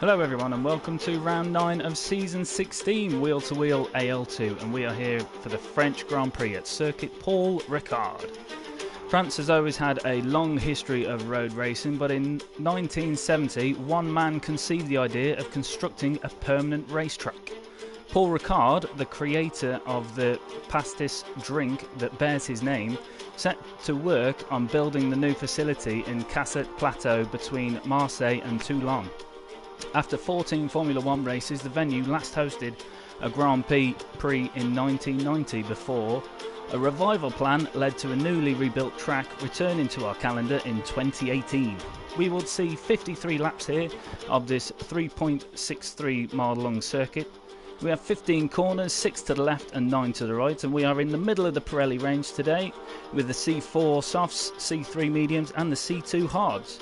Hello everyone and welcome to round 9 of season 16 wheel-to-wheel AL2, and we are here for the French Grand Prix at Circuit Paul Ricard. France has always had a long history of road racing, but in 1970 one man conceived the idea of constructing a permanent racetrack. Paul Ricard, the creator of the pastis drink that bears his name, set to work on building the new facility in Cassat Plateau between Marseille and Toulon. After 14 Formula One races, the venue last hosted a Grand Prix in 1990 before a revival plan led to a newly rebuilt track returning to our calendar in 2018. We will see 53 laps here of this 3.63 mile long circuit. We have 15 corners, 6 to the left and 9 to the right, and we are in the middle of the Pirelli range today with the C4 softs, C3 mediums and the C2 hards.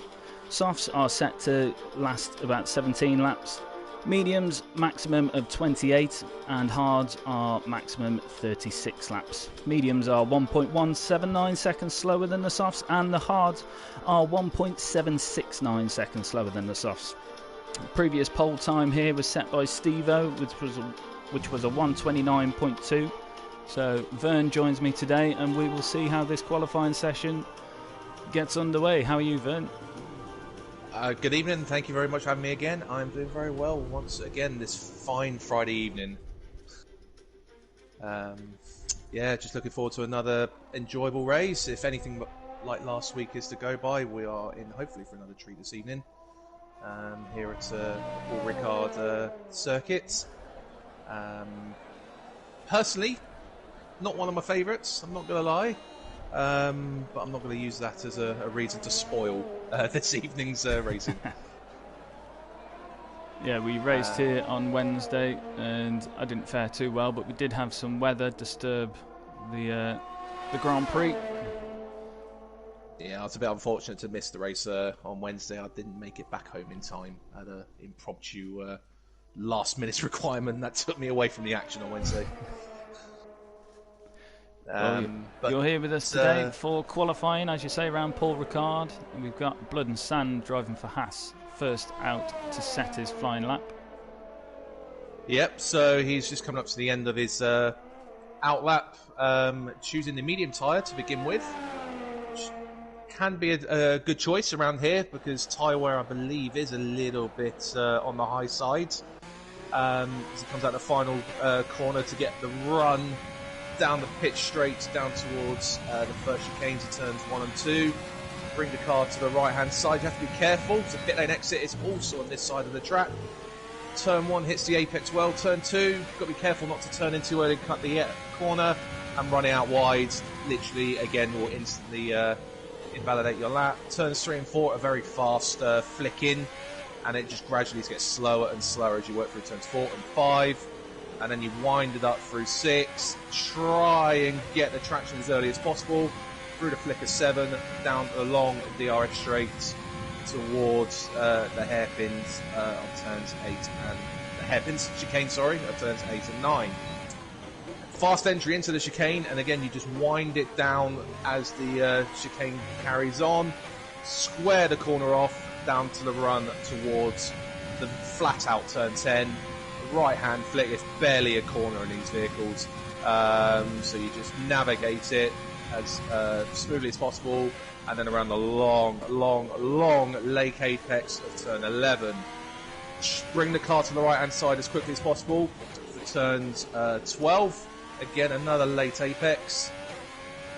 Softs are set to last about 17 laps, mediums maximum of 28 and hards are maximum 36 laps. Mediums are 1.179 seconds slower than the softs and the hards are 1.769 seconds slower than the softs. Previous pole time here was set by Steve-O, which was a 1:29.2. So Vern joins me today and we will see how this qualifying session gets underway. How are you, Vern? Good evening, thank you very much for having me again. I'm doing very well once again this fine Friday evening. Yeah, just looking forward to another enjoyable race. If anything like last week is to go by, we are in hopefully for another treat this evening here at Paul Ricard circuit. Personally, not one of my favourites, I'm not going to lie. But I'm not going to use that as a reason to spoil this evening's racing. Yeah, we raced here on Wednesday and I didn't fare too well, but we did have some weather disturb the Grand Prix. Yeah, I was a bit unfortunate to miss the race on Wednesday. I didn't make it back home in time. I had an impromptu last-minute requirement that took me away from the action on Wednesday. But you're here with us today for qualifying, as you say, around Paul Ricard. And we've got Blood and Sand driving for Haas, first out to set his flying lap. Yep, so he's just coming up to the end of his out lap, choosing the medium tyre to begin with, which can be a good choice around here because tyre wear, I believe, is a little bit on the high side. As he comes out the final corner to get the run down the pitch straight down towards the first chicanes of turns 1 and 2. Bring the car to the right hand side. You have to be careful. The pit lane exit is also on this side of the track. Turn 1 hits the apex well. Turn 2, you've got to be careful not to turn in too early, cut the corner and running out wide. Literally, again, will instantly invalidate your lap. Turns 3 and 4 are very fast flick in, and it just gradually gets slower and slower as you work through turns 4 and 5. And then you wind it up through 6, try and get the traction as early as possible, through the flicker 7, down the long DRS straight towards the hairpins on turns 8 and the hairpins chicane, of turns 8 and 9. Fast entry into the chicane, and again you just wind it down as the chicane carries on, square the corner off, down to the run towards the flat out turn 10. Right hand flick, it's barely a corner in these vehicles, so you just navigate it as smoothly as possible, and then around the long lake apex of turn 11, bring the car to the right hand side as quickly as possible for turns 12. Again, another late apex,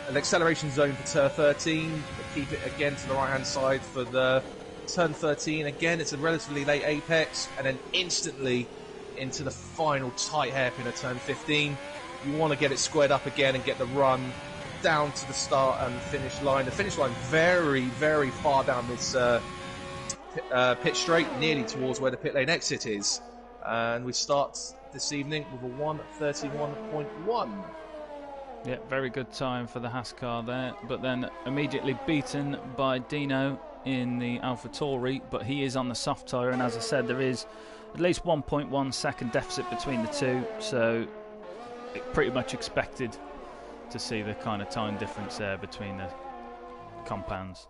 an acceleration zone for turn 13, but keep it again to the right hand side for the turn 13. Again, it's a relatively late apex, and then instantly into the final tight hairpin at turn 15. You want to get it squared up again and get the run down to the start and the finish line. The finish line very, very far down this pit straight, nearly towards where the pit lane exit is. And we start this evening with a 1:31.1. Yeah, very good time for the Haas car there, but then immediately beaten by Dino in the AlphaTauri, but he is on the soft tyre, and as I said, there is at least 1.1 second deficit between the two, so pretty much expected to see the kind of time difference there between the compounds.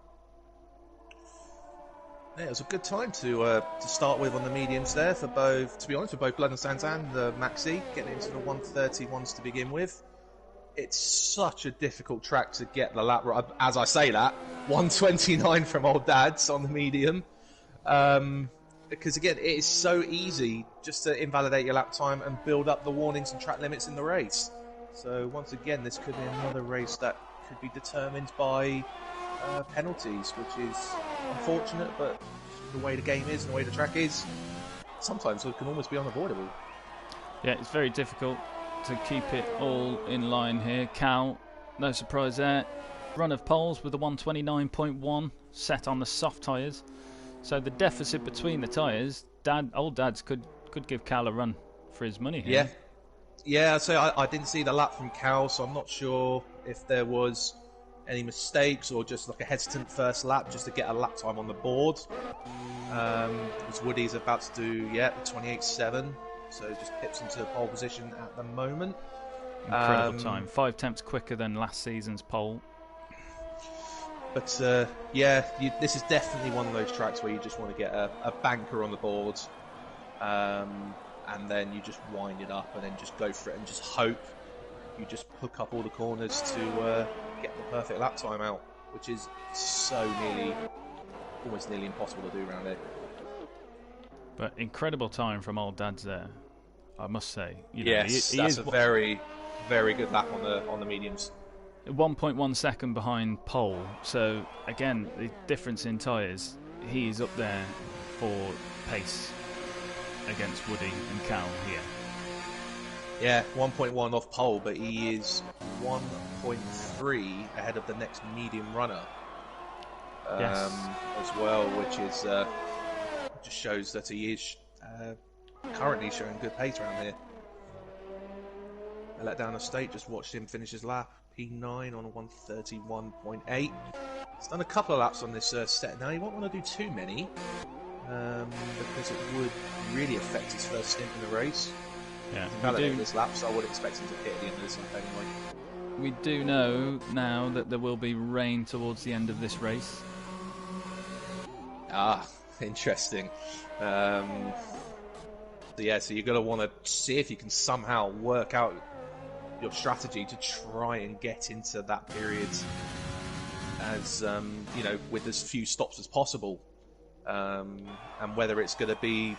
Yeah, it was a good time to start with on the mediums there for both. To be honest, for both Blood and Sands and the Maxi, getting into the 130 to begin with. It's such a difficult track to get the lap right. As I say that, 129 from Old Dad's on the medium. Because again, it is so easy just to invalidate your lap time and build up the warnings and track limits in the race. So once again, this could be another race that could be determined by penalties, which is unfortunate, but the way the game is and the way the track is, sometimes it can almost be unavoidable. Yeah, it's very difficult to keep it all in line here. Cal, no surprise there. Run of poles with the 129.1 set on the soft tyres. So the deficit between the tyres, Old Dad's could give Cal a run for his money here. Yeah. So I didn't see the lap from Cal, so I'm not sure if there was any mistakes or just like a hesitant first lap just to get a lap time on the board. Because Woody's about to do the 28.7, so just pips into pole position at the moment. Incredible time, 5 tenths quicker than last season's pole. But this is definitely one of those tracks where you just want to get a banker on the board, and then you just wind it up and then just go for it and just hope you just hook up all the corners to get the perfect lap time out, which is almost nearly impossible to do around here. But incredible time from Old Dad's there, I must say. That's a very, very good lap on the mediums. 1.1 second behind pole, so again the difference in tyres, he's up there for pace against Woody and Cal here. Yeah, 1.1 off pole, but he is 1.3 ahead of the next medium runner as well, which is just shows that he is currently showing good pace around here. I let down a state, just watched him finish his lap. P9 on a 131.8. He's done a couple of laps on this set now. He won't want to do too many because it would really affect his first stint in the race. Yeah, validating this lap, so I would expect him to hit at the end of this lap anyway. We do know now that there will be rain towards the end of this race. Ah, interesting. So you're going to want to see if you can somehow work out your strategy to try and get into that period as with as few stops as possible, and whether it's going to be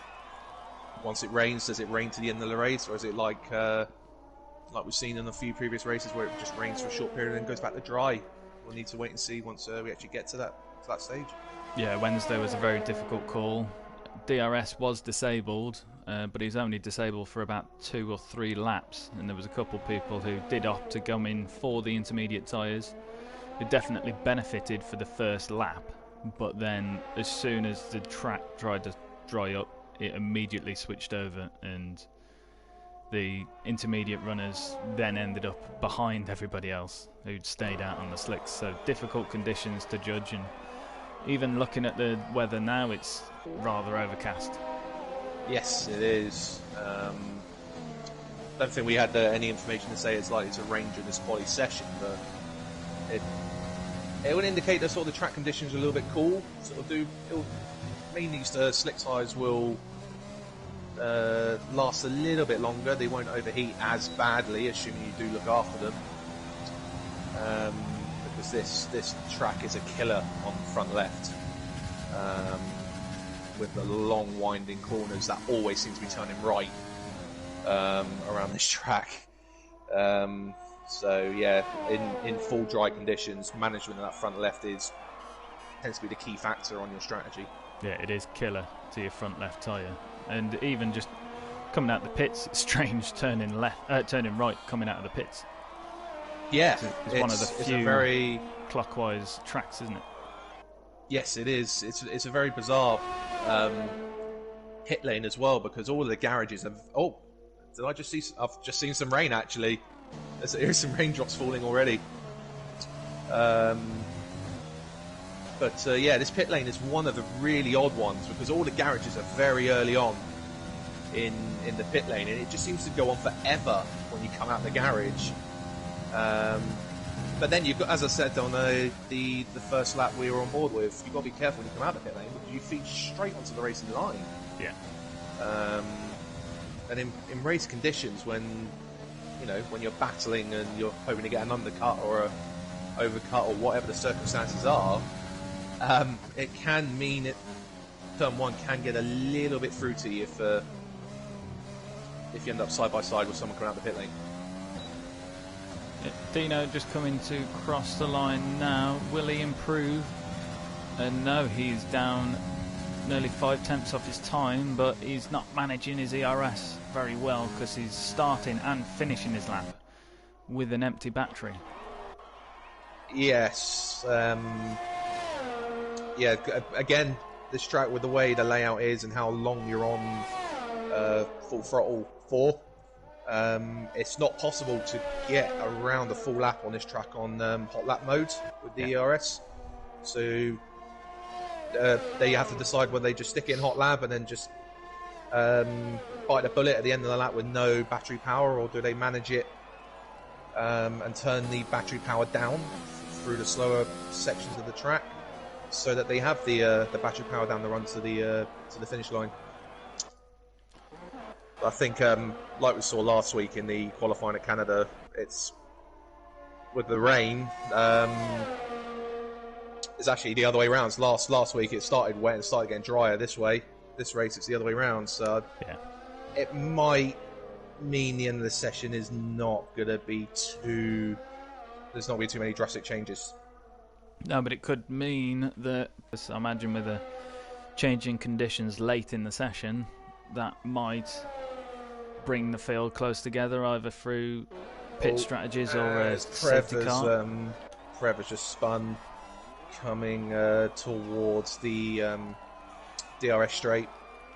once it rains, does it rain to the end of the race, or is it like we've seen in a few previous races where it just rains for a short period and then goes back to dry? We'll need to wait and see once we actually get to that stage. Yeah, Wednesday was a very difficult call. DRS was disabled, but he's only disabled for about 2 or 3 laps, and there was a couple of people who did opt to come in for the intermediate tyres, who definitely benefited for the first lap, but then as soon as the track tried to dry up, it immediately switched over, and the intermediate runners then ended up behind everybody else who'd stayed out on the slicks. So difficult conditions to judge, and even looking at the weather now, it's rather overcast. Yes, it is. Don't think we had any information to say it's likely to rain during this quali session, but it would indicate that sort of the track conditions are a little bit cool. Mainly the slick tyres will last a little bit longer. They won't overheat as badly, assuming you do look after them. Because this track is a killer on the front left, with the long winding corners that always seem to be turning right around this track. So yeah, in full dry conditions, management of that front left tends to be the key factor on your strategy. Yeah, it is killer to your front left tyre, and even just coming out the pits, it's strange turning right coming out of the pits. Yeah, it's one of the few very clockwise tracks, isn't it? Yes, it is. It's a very bizarre pit lane as well, because all of the garages have. Oh, did I just see? I've just seen some rain actually. There's some raindrops falling already. But this pit lane is one of the really odd ones, because all the garages are very early on in the pit lane, and it just seems to go on forever when you come out the garage. But then you've got, as I said on the first lap we were on board with, you've got to be careful when you come out of the pit lane because you feed straight onto the racing line. Yeah. And in race conditions, when when you're battling and you're hoping to get an undercut or a overcut or whatever the circumstances are, it can mean turn one can get a little bit fruity if you end up side by side with someone coming out the pit lane. Yeah, Dino just coming to cross the line now. Will he improve? No, he's down nearly 5/10 off his time, but he's not managing his ERS very well because he's starting and finishing his lap with an empty battery. Yes. Yeah, again, this track with the way the layout is and how long you're on full throttle for, it's not possible to get around a full lap on this track on hot lap mode with the ERS. So they have to decide whether they just stick it in hot lap and then just bite the bullet at the end of the lap with no battery power, or do they manage it and turn the battery power down through the slower sections of the track so that they have the battery power down the run to the finish line. I think, like we saw last week in the qualifying at Canada, it's with the rain. It's actually the other way around. Last week it started wet and started getting drier this way. This race it's the other way around. So it might mean the end of the session is not going to be too. There's not going to be too many drastic changes. No, but it could mean that, I imagine with the changing conditions late in the session, that might bring the field close together either through pit strategies or a safety car. Trevor's just spun, coming towards the DRS straight,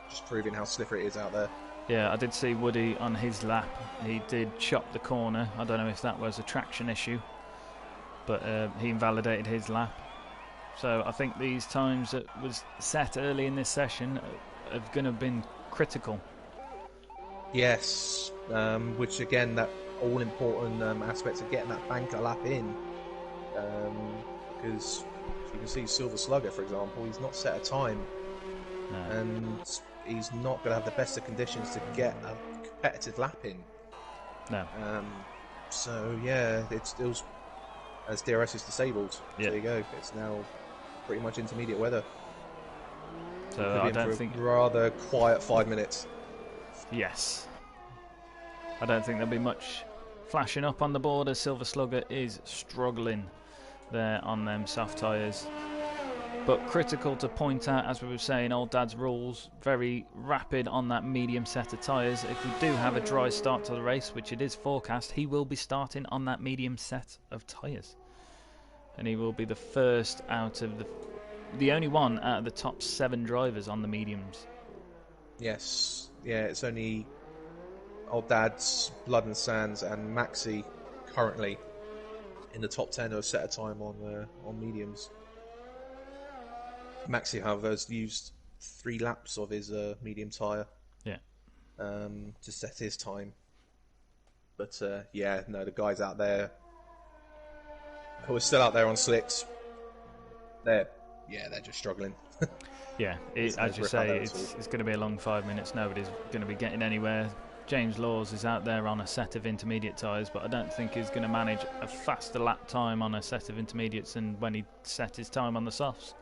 just proving how slippery it is out there. Yeah, I did see Woody on his lap. He did chop the corner. I don't know if that was a traction issue, but he invalidated his lap. So I think these times that was set early in this session are going to have been critical. Yes, which again, that all-important aspect of getting that banker lap in, because you can see Silver Slugger, for example, he's not set a time, and he's not going to have the best of conditions to get a competitive lap in. No. So yeah, it was as DRS is disabled. Yeah. There you go. It's now pretty much intermediate weather. So I don't think rather quiet 5 minutes. Yes. I don't think there'll be much flashing up on the board as Silver Slugger is struggling there on them soft tyres. But critical to point out, as we were saying, Old Dad's rules, very rapid on that medium set of tyres. If we do have a dry start to the race, which it is forecast, he will be starting on that medium set of tyres. And he will be the first out of the only one out of the top 7 drivers on the mediums. Yes. Yeah, it's only Old Dad's, Blood and Sands and Maxi currently in the top 10 who have set a time on mediums. Maxi, however, has used 3 laps of his medium tyre to set his time. But the guys out there who are still out there on slicks, they're just struggling. Yeah, as you say, it's going to be a long 5 minutes. Nobody's going to be getting anywhere. James Laws is out there on a set of intermediate tyres, but I don't think he's going to manage a faster lap time on a set of intermediates than when he set his time on the softs.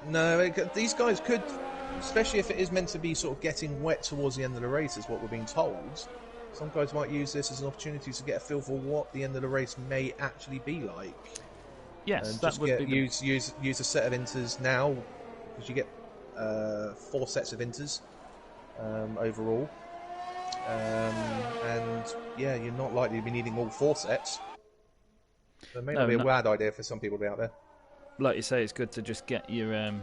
No, these guys could, especially if it is meant to be sort of getting wet towards the end of the race, is what we're being told. Some guys might use this as an opportunity to get a feel for what the end of the race may actually be like. Yes, and that would be use a set of inters now, because you get 4 sets of inters overall, and you're not likely to be needing all 4 sets. So it may not be a bad idea for some people to be out there. Like you say, it's good to just get your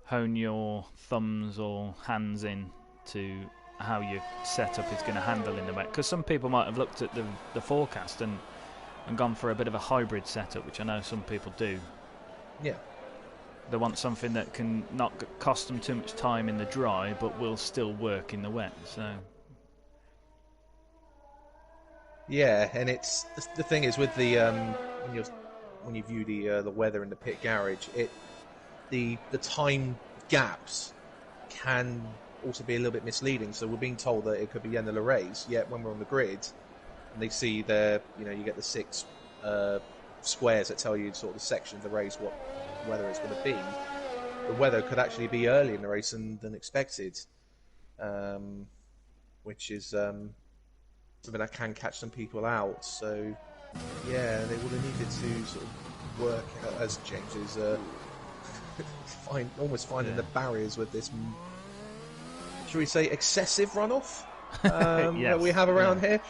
hone your thumbs or hands in to how your setup is going to handle in the wet. Because some people might have looked at the forecast and gone for a bit of a hybrid setup, which I know some people do. Yeah. They want something that can not cost them too much time in the dry, but will still work in the wet. So Yeah, and it's the thing is with the when you view the weather in the pit garage, the time gaps can also be a little bit misleading. So we're being told that it could be the end of the race, yet when we're on the grid and they see you get the 6 squares that tell you sort of the section of the race, what weather it's going to be. The weather could actually be early in the race than expected, which is something that can catch some people out. So yeah, they would have needed to sort of work out, as James is finding the barriers with this, should we say, excessive runoff Yes. that we have around here.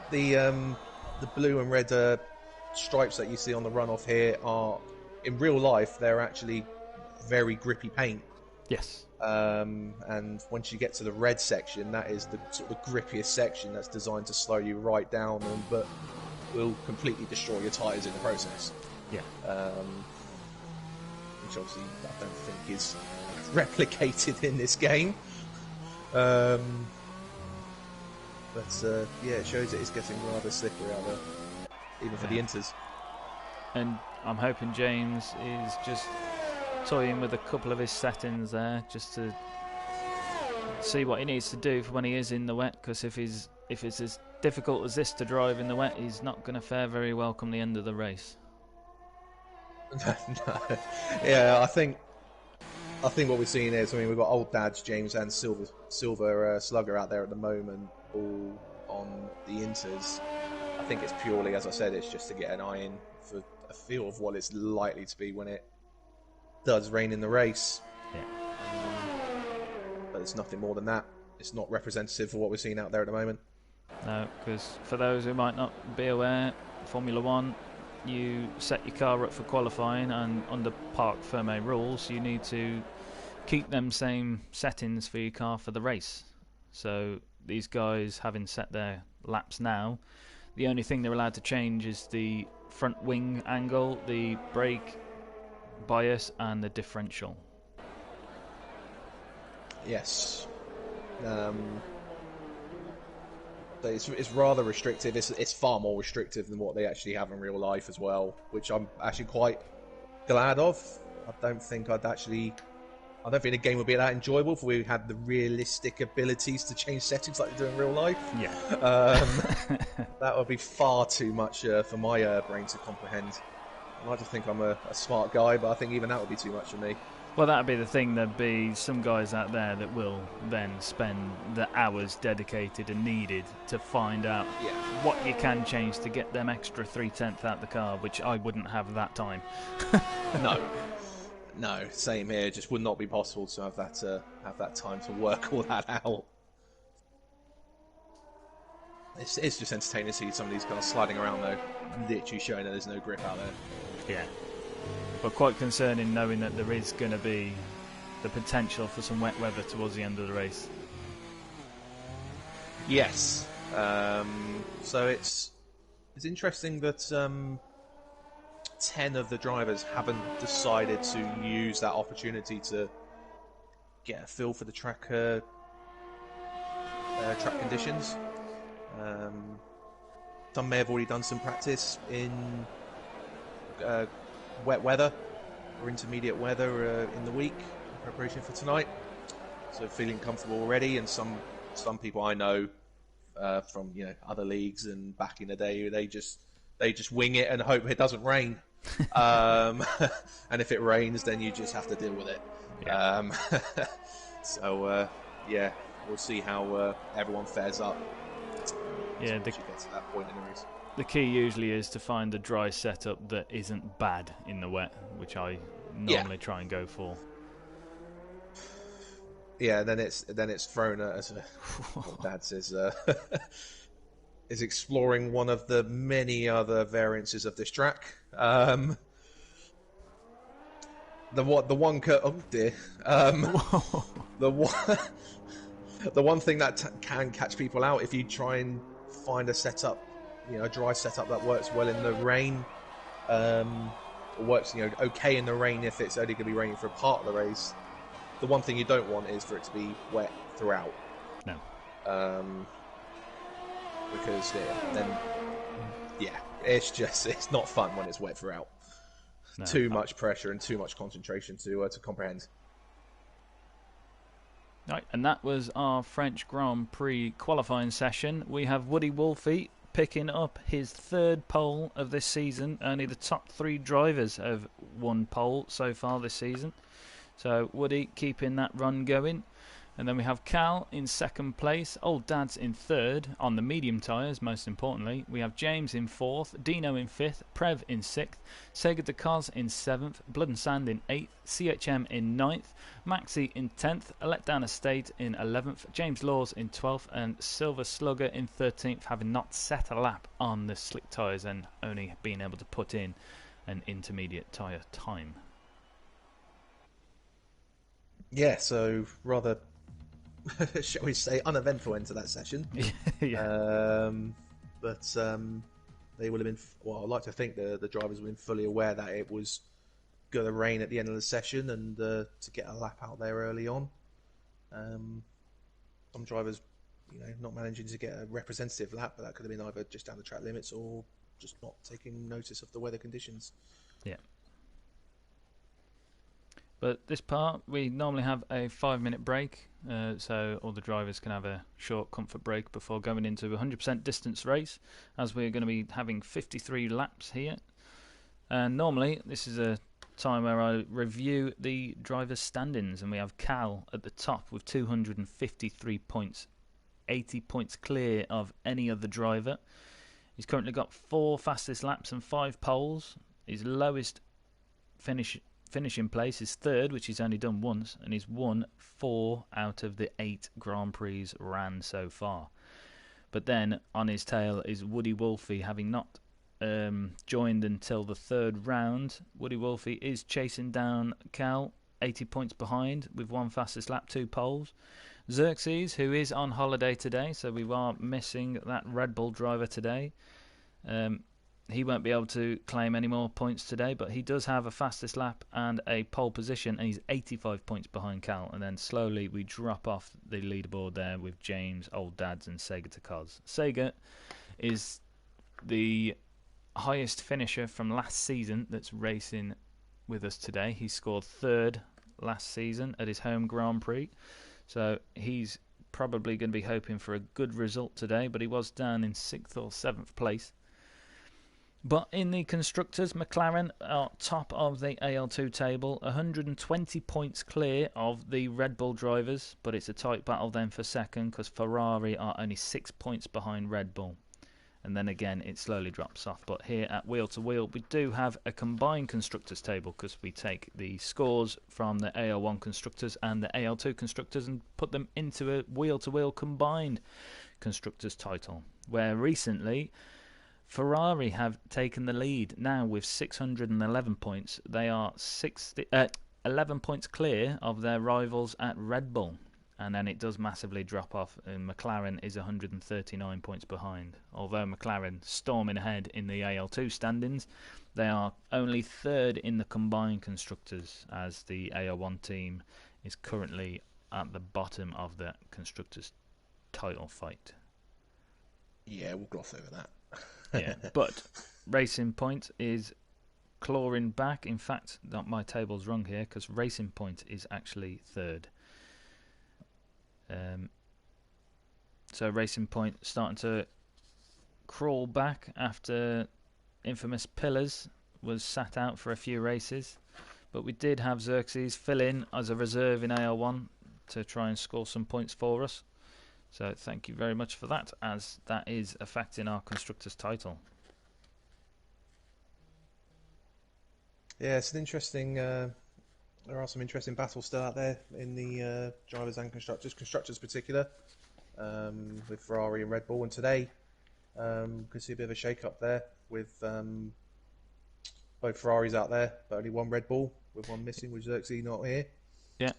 The blue and red stripes that you see on the runoff here are, in real life, they're actually very grippy paint. Yes. And once you get to the red section, that is the sort of grippiest section that's designed to slow you right down, but will completely destroy your tyres in the process. Yeah. Which obviously I don't think is replicated in this game. But yeah, it shows it is getting rather slippery out there, even for the inters. And I'm hoping James is just toying with a couple of his settings there, just to see what he needs to do for when he is in the wet. Because if it's as difficult as this to drive in the wet, he's not going to fare very well come the end of the race. No. Yeah, I think what we're seeing is, we've got old dads, James, and Silver Slugger out there at the moment, all on the inters. I think it's purely, as I said, it's just to get an eye in for a feel of what it's likely to be when it does rain in the race. Yeah. But it's nothing more than that. It's not representative of what we're seeing out there at the moment. No, because for those who might not be aware, Formula One, you set your car up for qualifying, and under Parc Fermé rules, you need to keep them same settings for your car for the race. So these guys, having set their laps now, the only thing they're allowed to change is the front wing angle, the brake bias, and the differential. Yes. It's rather restrictive. It's far more restrictive than what they actually have in real life as well, which I'm actually quite glad of. I don't think the game would be that enjoyable if we had the realistic abilities to change settings like they do in real life. Yeah. That would be far too much for my brain to comprehend. I like to think I'm a smart guy, but I think even that would be too much for me. Well, that'd be the thing. There'd be some guys out there that will then spend the hours dedicated and needed to find out what you can change to get them extra 3/10 out the car, which I wouldn't have that time. No, same here. It just would not be possible to have that time to work all that out. It's just entertaining to see some of these cars sliding around, though, literally showing that there's no grip out there. Yeah. But quite concerning knowing that there is going to be the potential for some wet weather towards the end of the race. Yes. So it's interesting that 10 of the drivers haven't decided to use that opportunity to get a feel for the track conditions. Some may have already done some practice in wet weather or intermediate weather in the week in preparation for tonight, so feeling comfortable already. And some people I know from other leagues and back in the day, they just wing it and hope it doesn't rain. And if it rains, then you just have to deal with it. Yeah. So yeah, we'll see how everyone fares up. Yeah, you get to that point in the race. The key usually is to find a dry setup that isn't bad in the wet, which I normally try and go for. Yeah, then it's thrown as what Dad says is exploring one of the many other variances of this track. The one thing that can catch people out if you try and find a setup, a dry setup that works well in the rain, or works okay in the rain if it's only going to be raining for a part of the race. The one thing you don't want is for it to be wet throughout. No. because it's not fun when it's wet throughout. No. Too much pressure and too much concentration to comprehend. Right, and that was our French Grand Prix qualifying session. We have Woody Wolfe picking up his third pole of this season. Only the top 3 drivers have won pole so far this season. So Woody keeping that run going. And then we have Cal in second place, Old Dad's in third on the medium tyres, most importantly. We have James in fourth, Dino in fifth, Prev in sixth, Sega de Cos in seventh, Blood and Sand in eighth, CHM in ninth, Maxi in 10th, A Letdown Estate in 11th, James Laws in 12th, and Silver Slugger in 13th, having not set a lap on the slick tyres and only being able to put in an intermediate tyre time. Yeah, so rather, shall we say, uneventful end to that session. Yeah. But they would have been, well, I'd like to think the drivers would have been fully aware that it was going to rain at the end of the session and to get a lap out there early on. Some drivers, not managing to get a representative lap, but that could have been either just down the track limits or just not taking notice of the weather conditions. Yeah. But this part, we normally have a 5-minute break, so all the drivers can have a short comfort break before going into a 100% distance race, as we're going to be having 53 laps here. And normally, this is a time where I review the drivers' standings, and we have Cal at the top with 253 points, 80 points clear of any other driver. He's currently got 4 fastest laps and 5 poles. His lowest finishing place is third, which he's only done once, and he's won 4 out of the 8 Grand Prix ran so far. But then on his tail is Woody Wolfe, having not joined until the 3rd round. Woody Wolfe is chasing down Cal, 80 points behind, with 1 fastest lap, 2 poles. Xerxes, who is on holiday today, so we are missing that Red Bull driver today. He won't be able to claim any more points today, but he does have a fastest lap and a pole position, and he's 85 points behind Cal. And then slowly we drop off the leaderboard there with James, Old Dads, and Sega de Cos. Sega is the highest finisher from last season that's racing with us today. He scored 3rd last season at his home Grand Prix, so he's probably going to be hoping for a good result today, but he was down in 6th or 7th place. But in the Constructors, McLaren are top of the AL2 table, 120 points clear of the Red Bull drivers, but it's a tight battle then for second because Ferrari are only 6 points behind Red Bull. And then again, it slowly drops off. But here at Wheel to Wheel, we do have a combined Constructors table because we take the scores from the AL1 Constructors and the AL2 Constructors and put them into a Wheel to Wheel combined Constructors title, where recently Ferrari have taken the lead now with 611 points. They are 11 points clear of their rivals at Red Bull. And then it does massively drop off, and McLaren is 139 points behind. Although McLaren storming ahead in the AL2 standings, they are only 3rd in the combined Constructors, as the AL1 team is currently at the bottom of the Constructors title fight. Yeah, we'll gloss over that. Yeah, but Racing Point is clawing back. In fact, my table's wrong here because Racing Point is actually 3rd. So Racing Point starting to crawl back after Infamous Pillars was sat out for a few races. But we did have Xerxes fill in as a reserve in AL1 to try and score some points for us. So thank you very much for that, as that is affecting our Constructors title. Yeah, it's an interesting... there are some interesting battles still out there in the drivers and constructors. Constructors particular, with Ferrari and Red Bull. And today, could see a bit of a shake-up there with both Ferraris out there, but only one Red Bull, with one missing, with Xerxes not here. Yeah.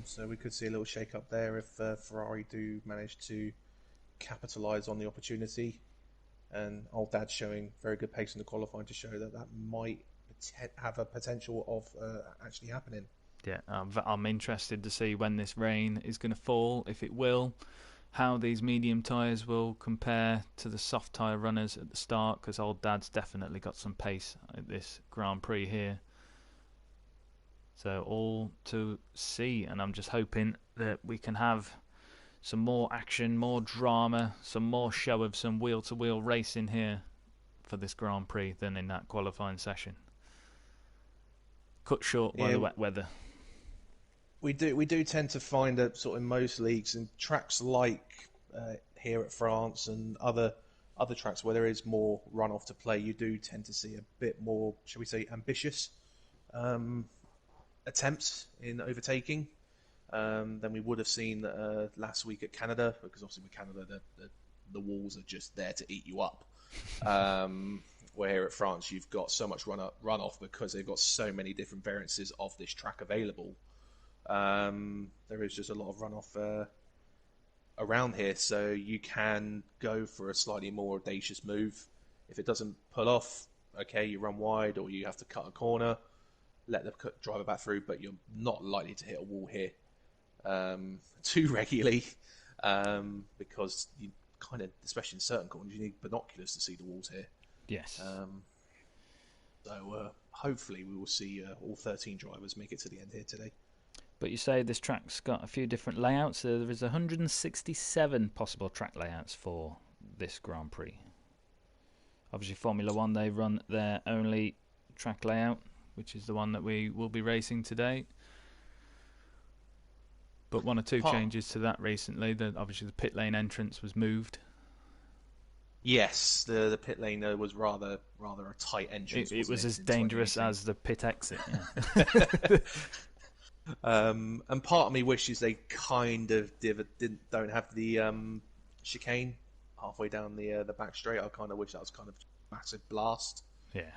So we could see a little shake-up there if Ferrari do manage to capitalise on the opportunity. And Old Dad's showing very good pace in the qualifying to show that might have a potential of actually happening. Yeah, I'm interested to see when this rain is going to fall, if it will. how these medium tyres will compare to the soft tyre runners at the start, because Old Dad's definitely got some pace at this Grand Prix here. So all to see, and I'm just hoping that we can have some more action, more drama, some more show of some wheel-to-wheel racing here for this Grand Prix than in that qualifying session. Cut short by the wet weather. We do tend to find that sort of in most leagues and tracks like here at France and other tracks where there is more runoff to play, you do tend to see a bit more, shall we say, ambitious attempts in overtaking than we would have seen last week at Canada, because obviously with Canada the walls are just there to eat you up. Where here at France you've got so much runoff because they've got so many different variances of this track available. There is just a lot of runoff around here, so you can go for a slightly more audacious move. If it doesn't pull off, okay, you run wide or you have to cut a corner, let the driver back through, but you're not likely to hit a wall here too regularly because you kind of, especially in certain corners, you need binoculars to see the walls here. Yes. So hopefully we will see all 13 drivers make it to the end here today. But you say this track's got a few different layouts. There is 167 possible track layouts for this Grand Prix. Obviously, Formula One, they run their only track layout, which is the one that we will be racing today. But one or two changes to that recently. Obviously, the pit lane entrance was moved. Yes, the pit lane was rather a tight entrance. It was as dangerous as the pit exit. Yeah. And part of me wishes they kind of don't have the chicane halfway down the back straight. I kind of wish that was kind of a massive blast. Yeah.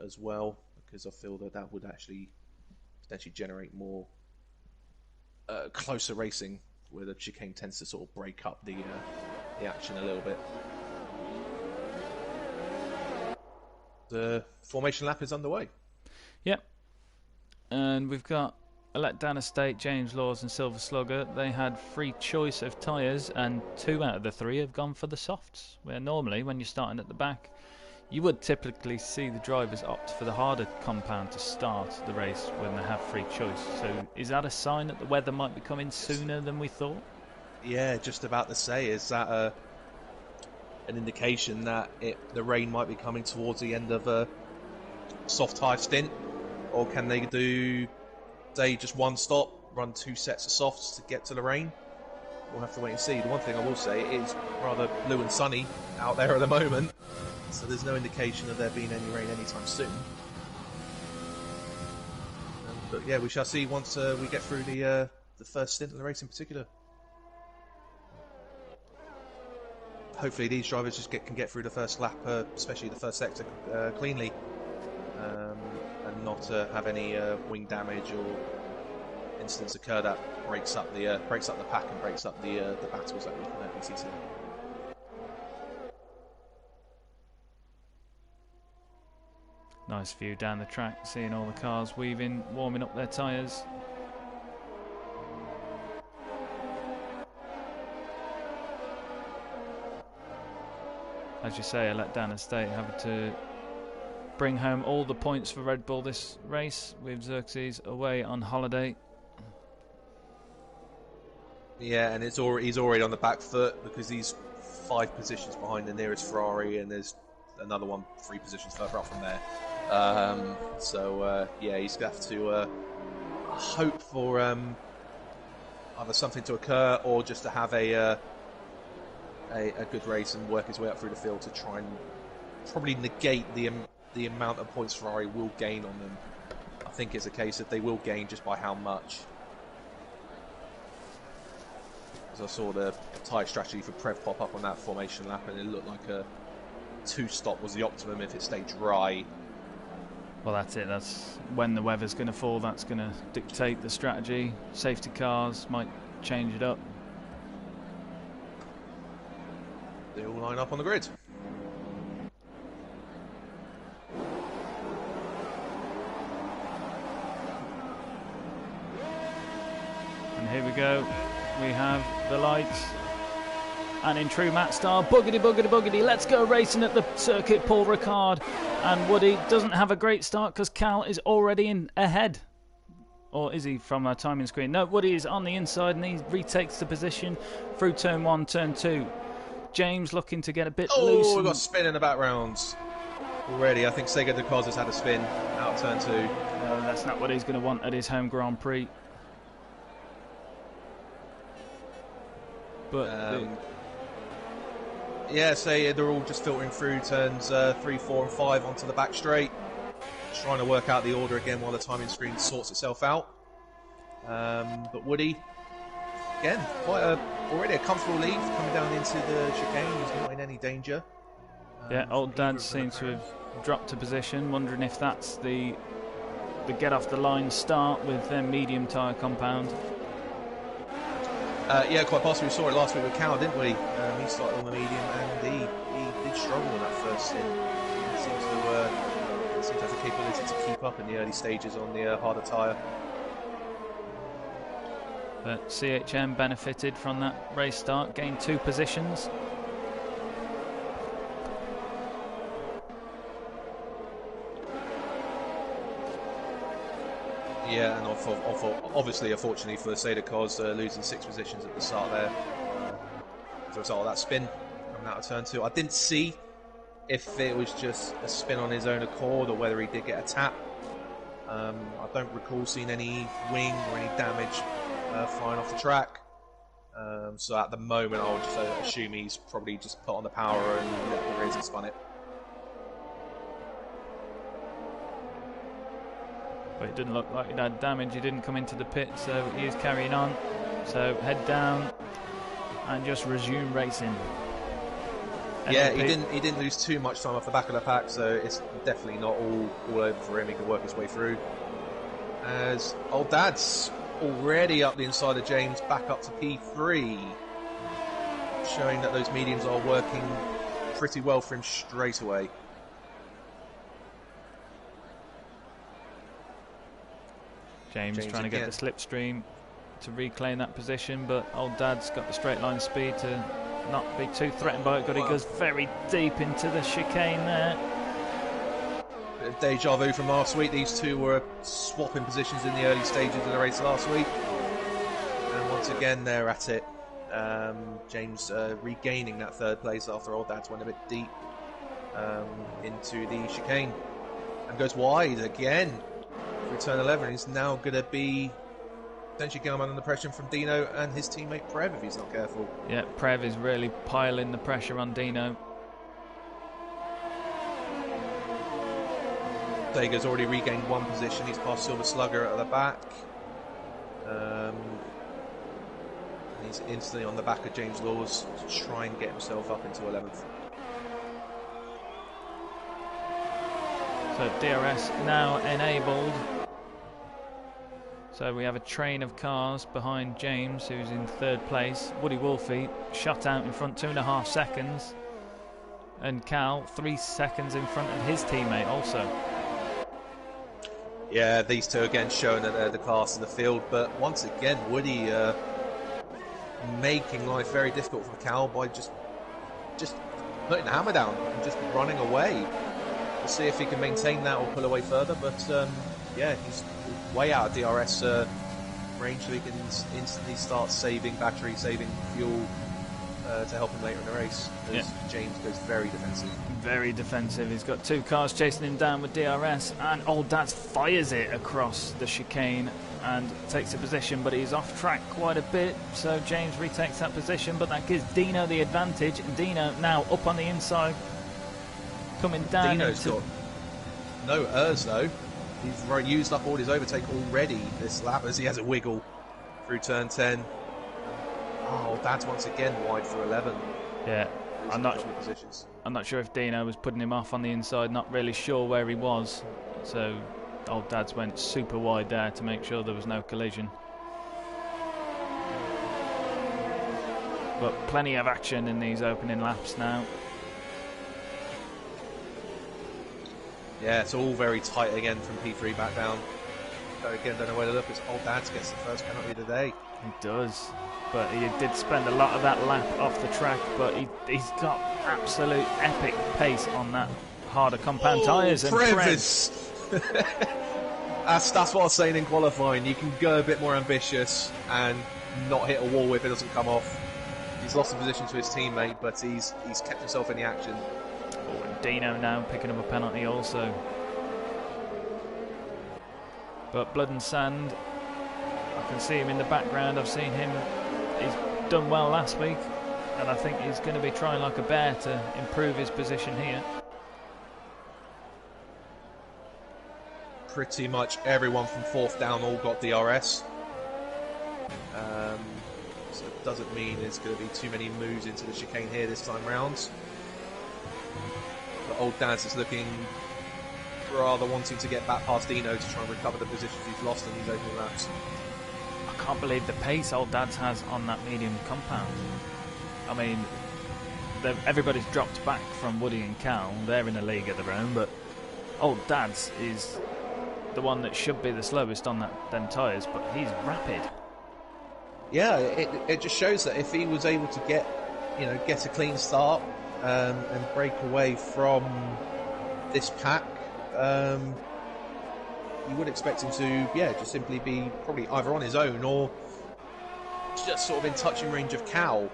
As well, because I feel that would actually potentially generate more closer racing, where the chicane tends to sort of break up the action a little bit. The formation lap is underway. Yep. And we've got Letdown Estate, James Laws and Silver Slugger. They had free choice of tyres, and 2 out of the 3 have gone for the softs, where normally when you're starting at the back you would typically see the drivers opt for the harder compound to start the race when they have free choice. So is that a sign that the weather might be coming sooner than we thought? Yeah, just about to say, is that an indication that the rain might be coming towards the end of a soft tyre stint? Or can they do, say, just one stop, run 2 sets of softs to get to the rain? We'll have to wait and see. The one thing I will say, it is rather blue and sunny out there at the moment, so there's no indication of there being any rain anytime soon. But yeah, we shall see once we get through the first stint of the race in particular. Hopefully these drivers just can get through the first lap, especially the first sector, cleanly. And not have any wing damage or incidents occur that breaks up the pack and breaks up the battles that we can see today. Nice view down the track, seeing all the cars weaving, warming up their tyres. As you say, Letdown Estate having to bring home all the points for Red Bull this race, with Xerxes away on holiday. Yeah, and he's already on the back foot because he's 5 positions behind the nearest Ferrari, and there's another one 3 positions further up from there. Yeah, he's going to have to hope for either something to occur or just to have a good race and work his way up through the field to try and probably negate the amount of points Ferrari will gain on them. I think it's a case that they will gain just by how much. As I saw the tyre strategy for Prev pop up on that formation lap, and it looked like a 2-stop was the optimum if it stayed dry. Well, that's it. That's when the weather's going to fall. That's going to dictate the strategy. Safety cars might change it up. They all line up on the grid. And here we go. we have the lights. And in true Matt style, boogity, boogity, boogity, let's go racing at the circuit, Paul Ricard. And Woody doesn't have a great start because Cal is already in ahead. Or is he from our timing screen? No, Woody is on the inside and he retakes the position through turn 1, turn 2. James looking to get a bit loose. Oh, we've got a spin in the back rounds already. I think Sega de Cos has had a spin out of turn 2. No, that's not what he's going to want at his home Grand Prix. But yeah, so they're all just filtering through turns 3, 4 and 5 onto the back straight. Trying to work out the order again while the timing screen sorts itself out. But Woody, again, already a comfortable lead coming down into the chicane. He's not in any danger. Yeah, Old Dad seems to have dropped a position. Wondering if that's the get off the line start with their medium tyre compound. Yeah, quite possibly. We saw it last week with Cal, didn't we? He started on the medium and he did struggle in that first stint. He seems to have the capability to keep up in the early stages on the harder tyre. But CHM benefited from that race start, gained 2 positions. Yeah, and obviously, unfortunately for Seda Cos, losing 6 positions at the start there as a result of that spin coming out of turn 2. I didn't see if it was just a spin on his own accord or whether he did get a tap. I don't recall seeing any wing or any damage flying off the track. So at the moment, I would just assume he's probably just put on the power and let the rears and spun it. But it didn't look like it had damage. He didn't come into the pit, so he is carrying on. So head down and just resume racing. Yeah, he didn't lose too much time off the back of the pack, so it's definitely not all over for him. He can work his way through. As Old Dad's already up the inside of James, back up to P3, showing that those mediums are working pretty well for him straight away. James trying to get the slipstream to reclaim that position, but Old Dad's got the straight line speed to not be too threatened by it, but he goes very deep into the chicane there. Bit of deja vu from last week. These two were swapping positions in the early stages of the race last week, and once again they're at it. James regaining that 3rd place after Old Dad's went a bit deep into the chicane and goes wide again through turn 11. He's now going to be potentially going under pressure from Dino and his teammate Prev if he's not careful. Yeah, Prev is really piling the pressure on Dino. Dega's already regained 1 position. He's past Silver Slugger at the back. He's instantly on the back of James Laws to try and get himself up into 11th. So DRS now enabled. So we have a train of cars behind James, who's in 3rd place. Woody Wolfie shut out in front, 2.5 seconds. And Cal, 3 seconds in front of his teammate also. Yeah, these two again showing that they're the class in the field. But once again, Woody making life very difficult for Cal by just putting the hammer down and just running away. We'll see if he can maintain that or pull away further. But yeah, he's way out of DRS range, so he can instantly start saving battery, saving fuel to help him later in the race. Yeah. James goes very defensive. Very defensive. He's got 2 cars chasing him down with DRS, and Old Dad fires it across the chicane and takes a position, but he's off track quite a bit, so James retakes that position, but that gives Dino the advantage. Dino now up on the inside, coming down. Dino's got no though. He's used up all his overtake already this lap as he has a wiggle through turn 10. Oh, Dad's once again wide for 11. Yeah, I'm not sure if Dino was putting him off on the inside, not really sure where he was. So Old Dad's went super wide there to make sure there was no collision. But plenty of action in these opening laps now. Yeah, it's all very tight again from P3 back down. again, don't know where to look, as Old Dads gets the first penalty of the day. He does, but he did spend a lot of that lap off the track, but he's got absolute epic pace on that harder compound tyres. And that's what I was saying in qualifying. You can go a bit more ambitious and not hit a wall if it doesn't come off. He's lost the position to his teammate, but he's kept himself in the action. Oh, and Dino now picking up a penalty also. But Blood and Sand, I can see him in the background. I've seen him. He's done well last week, and I think he's going to be trying like a bear to improve his position here. Pretty much everyone from 4th down all got DRS. So it doesn't mean there's going to be too many moves into the chicane here this time round. But Old Dads is looking rather wanting to get back past Dino to try and recover the positions he's lost in these opening laps. I can't believe the pace Old Dads has on that medium compound. I mean, everybody's dropped back from Woody and Cal. They're in a league of their own, but Old Dads is the one that should be the slowest on them tyres, but he's rapid. Yeah, it just shows that if he was able to get a clean start and break away from this pack, you would expect him to, just simply be probably either on his own or just sort of in touching range of Cal,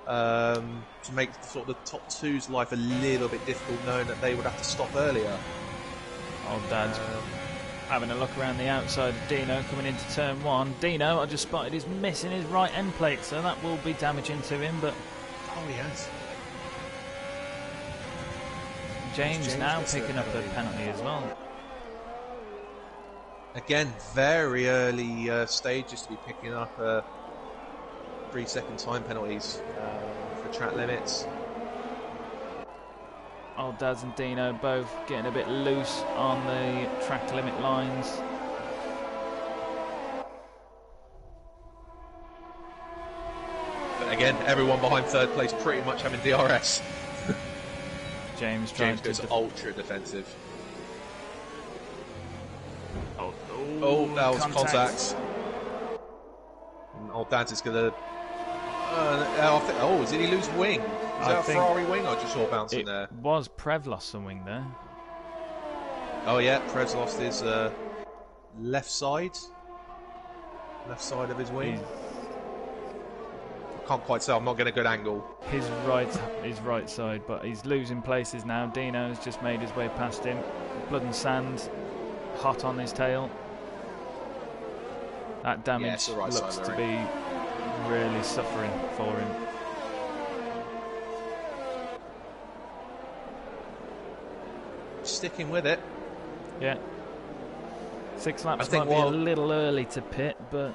to make sort of the top two's life a little bit difficult, knowing that they would have to stop earlier. Old Dad's having a look around the outside of Dino coming into turn 1. Dino, I just spotted, he's missing his right end plate, so that will be damaging to him, but... Oh, he has. James now picking up a penalty as well. Again, very early stages to be picking up 3-second time penalties for track limits. Old Dads and Dino both getting a bit loose on the track limit lines. But again, everyone behind 3rd place pretty much having DRS. James goes ultra defensive. Oh, that was contact. And Old Dads is going to... did he lose wing? Is that a Ferrari wing I just saw bouncing there? It was Prev lost some wing there. Oh yeah, Prev's lost his left side of his wing. I can't quite tell, I'm not getting a good angle. His right side, but he's losing places now. Dino's just made his way past him. Blood and Sand hot on his tail. That damage looks to be really suffering for him. Sticking with it. Yeah. 6 laps might be a little early to pit, but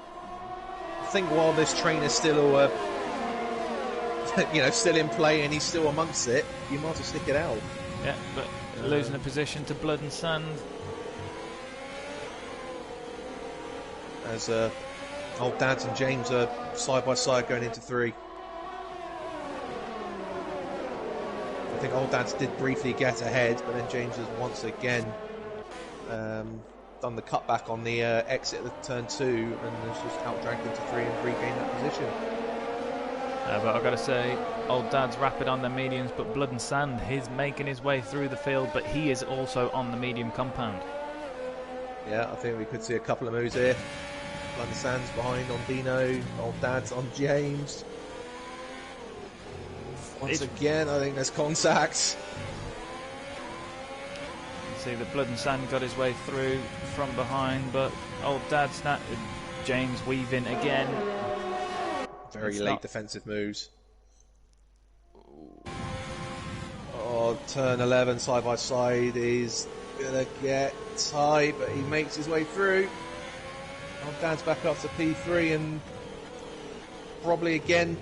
I think while this trainer's still still in play and he's still amongst it, you might as well stick it out. Yeah, but losing a position to Blood and Sand. As Old Dads and James are side by side going into 3. I think Old Dads did briefly get ahead, but then James has once again done the cutback on the exit of the turn 2 and has just outdragged into 3 and regained that position. But I've got to say, Old Dad's rapid on the mediums, but Blood and Sand, he's making his way through the field, but he is also on the medium compound. Yeah, I think we could see a couple of moves here. Blood and Sand's behind on Dino, Old Dad's on James. Once again, I think there's contact. You see the Blood and Sand got his way through from behind, but Old Dad's not. James weaving again. Very late defensive moves. Oh, turn 11 side by side is gonna get tight, but he makes his way through. Old Dad's back up to P3 and probably again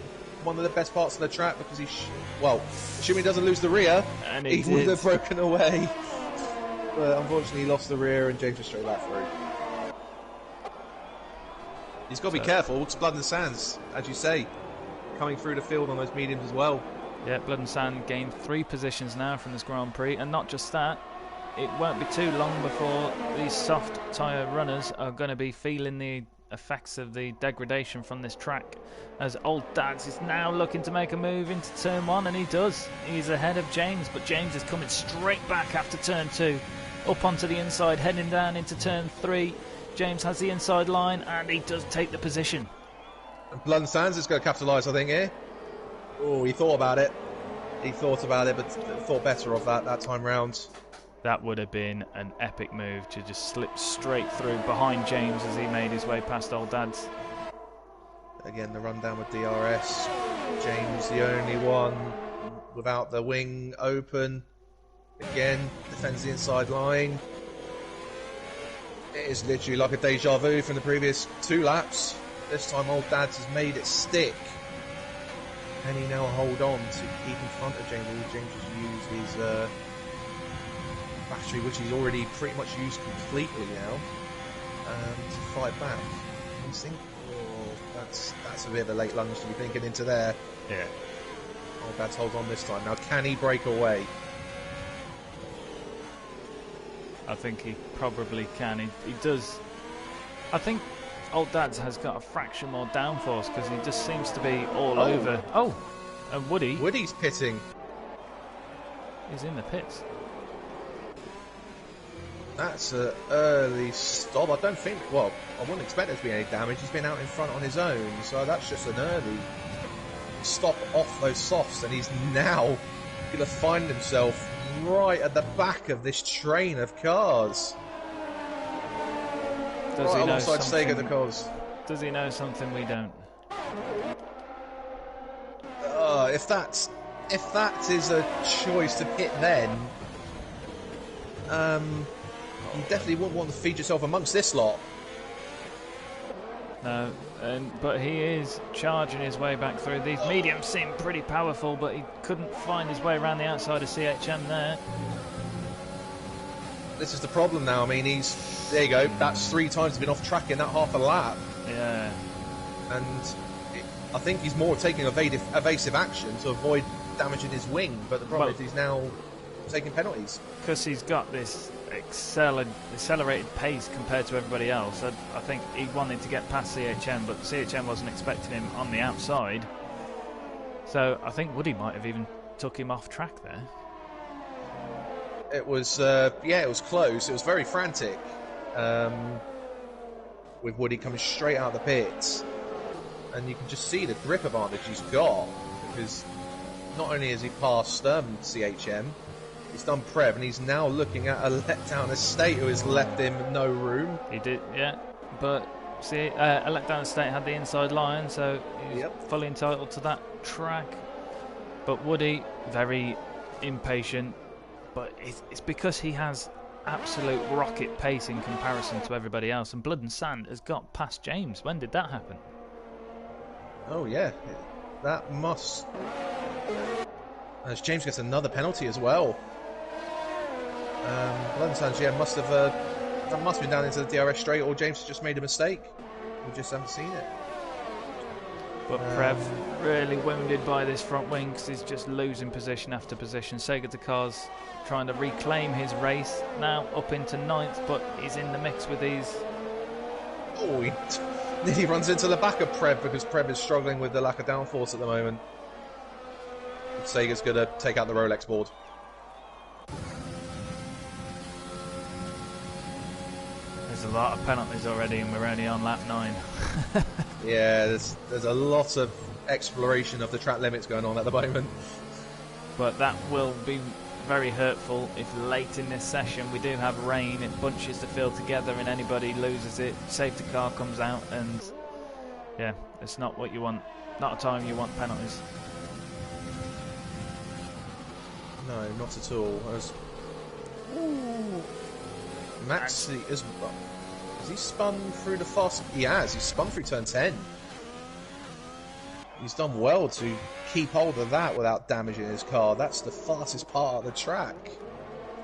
one of the best parts of the track because assuming he doesn't lose the rear, and he would have broken away. But unfortunately he lost the rear and James was straight back through. He's got to be careful, it's Blood and Sands, as you say, coming through the field on those mediums as well. Yeah, Blood and Sand gained 3 positions now from this Grand Prix, and not just that, it won't be too long before these soft tyre runners are going to be feeling the effects of the degradation from this track, as Old Dads is now looking to make a move into turn 1, and he does. He's ahead of James, but James is coming straight back after turn 2, up onto the inside, heading down into turn 3. James has the inside line, and he does take the position. Blunt Sands is going to capitalise, I think, here. Oh, he thought about it. He thought about it, but thought better of that time round. That would have been an epic move to just slip straight through behind James as he made his way past Old Dads. Again, the rundown with DRS. James, the only one without the wing open. Again, defends the inside line. It is literally like a deja vu from the previous 2 laps. This time Old Dads has made it stick. Can he now hold on to keep in front of James? James has used his battery, which he's already pretty much used completely now, to fight back. You think, oh, that's a bit of a late lunge to be thinking into there. Yeah. Old Dads holds on this time. Now, can he break away? I think he probably can. He does. I think Old Dads has got a fraction more downforce because he just seems to be all over. Oh, and Woody's pitting. He's in the pits. That's an early stop. I don't think, well, I wouldn't expect there to be any damage. He's been out in front on his own, so that's just an early stop off those softs, and he's now going to find himself right at the back of this train of cars. Does he know something? Sega the cars. Does he know something we don't? If that is a choice to pit, then you definitely wouldn't want to feed yourself amongst this lot. No, but he is charging his way back through. These mediums seem pretty powerful, but he couldn't find his way around the outside of CHM there. This is the problem now. I mean, there you go. That's 3 times he's been off track in that half a lap. Yeah. And I think he's more taking evasive action to avoid damaging his wing, but the problem is he's now taking penalties. Because he's got this accelerated pace compared to everybody else. I think he wanted to get past CHM, but CHM wasn't expecting him on the outside. So I think Woody might have even took him off track there. It was, it was close. It was very frantic. With Woody coming straight out of the pits. And you can just see the grip advantage he's got. Because not only has he passed CHM, he's done Prev, and he's now looking at a letdown estate who has left him no room. He did, yeah. But see, a letdown estate had the inside line, so he's fully entitled to that track. But Woody, very impatient. But it's because he has absolute rocket pace in comparison to everybody else. And Blood and Sand has got past James. When did that happen? Oh, yeah. That must... As James gets another penalty as well. Blood and Sand, yeah, must have... that must have been down into the DRS straight, or James has just made a mistake. We just haven't seen it. But Prev really wounded by this front wing because he's just losing position after position. Sega Dakar's trying to reclaim his race, now up into 9th, but he's in the mix with these. Oh, he runs into the back of Prev because Prev is struggling with the lack of downforce at the moment. Sega's going to take out the Rolex board. There's a lot of penalties already and we're only on lap 9. Yeah, there's a lot of exploration of the track limits going on at the moment. But that will be very hurtful if late in this session we do have rain, it bunches the field together and anybody loses it, safety car comes out, and yeah, it's not what you want, not a time you want penalties. No, not at all. Maxi has he spun through the fast? He has. He's spun through turn 10. He's done well to keep hold of that without damaging his car. That's the fastest part of the track.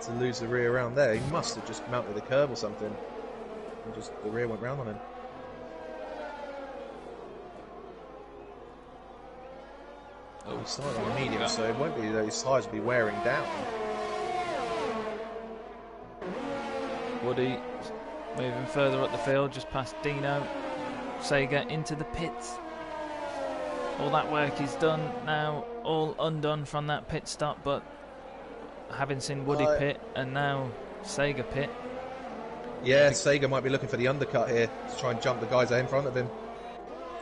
To lose the rear around there, he must have just mounted the curb or something, and just the rear went round on him. Oh, he's started on a medium, so it won't be that his tyres will be wearing down. Woody moving further up the field, just past Dino. Sega into the pits. All that work is done now, all undone from that pit stop, but having seen Woody pit and now Sega pit. Yeah, Sega might be looking for the undercut here to try and jump the guys out in front of him.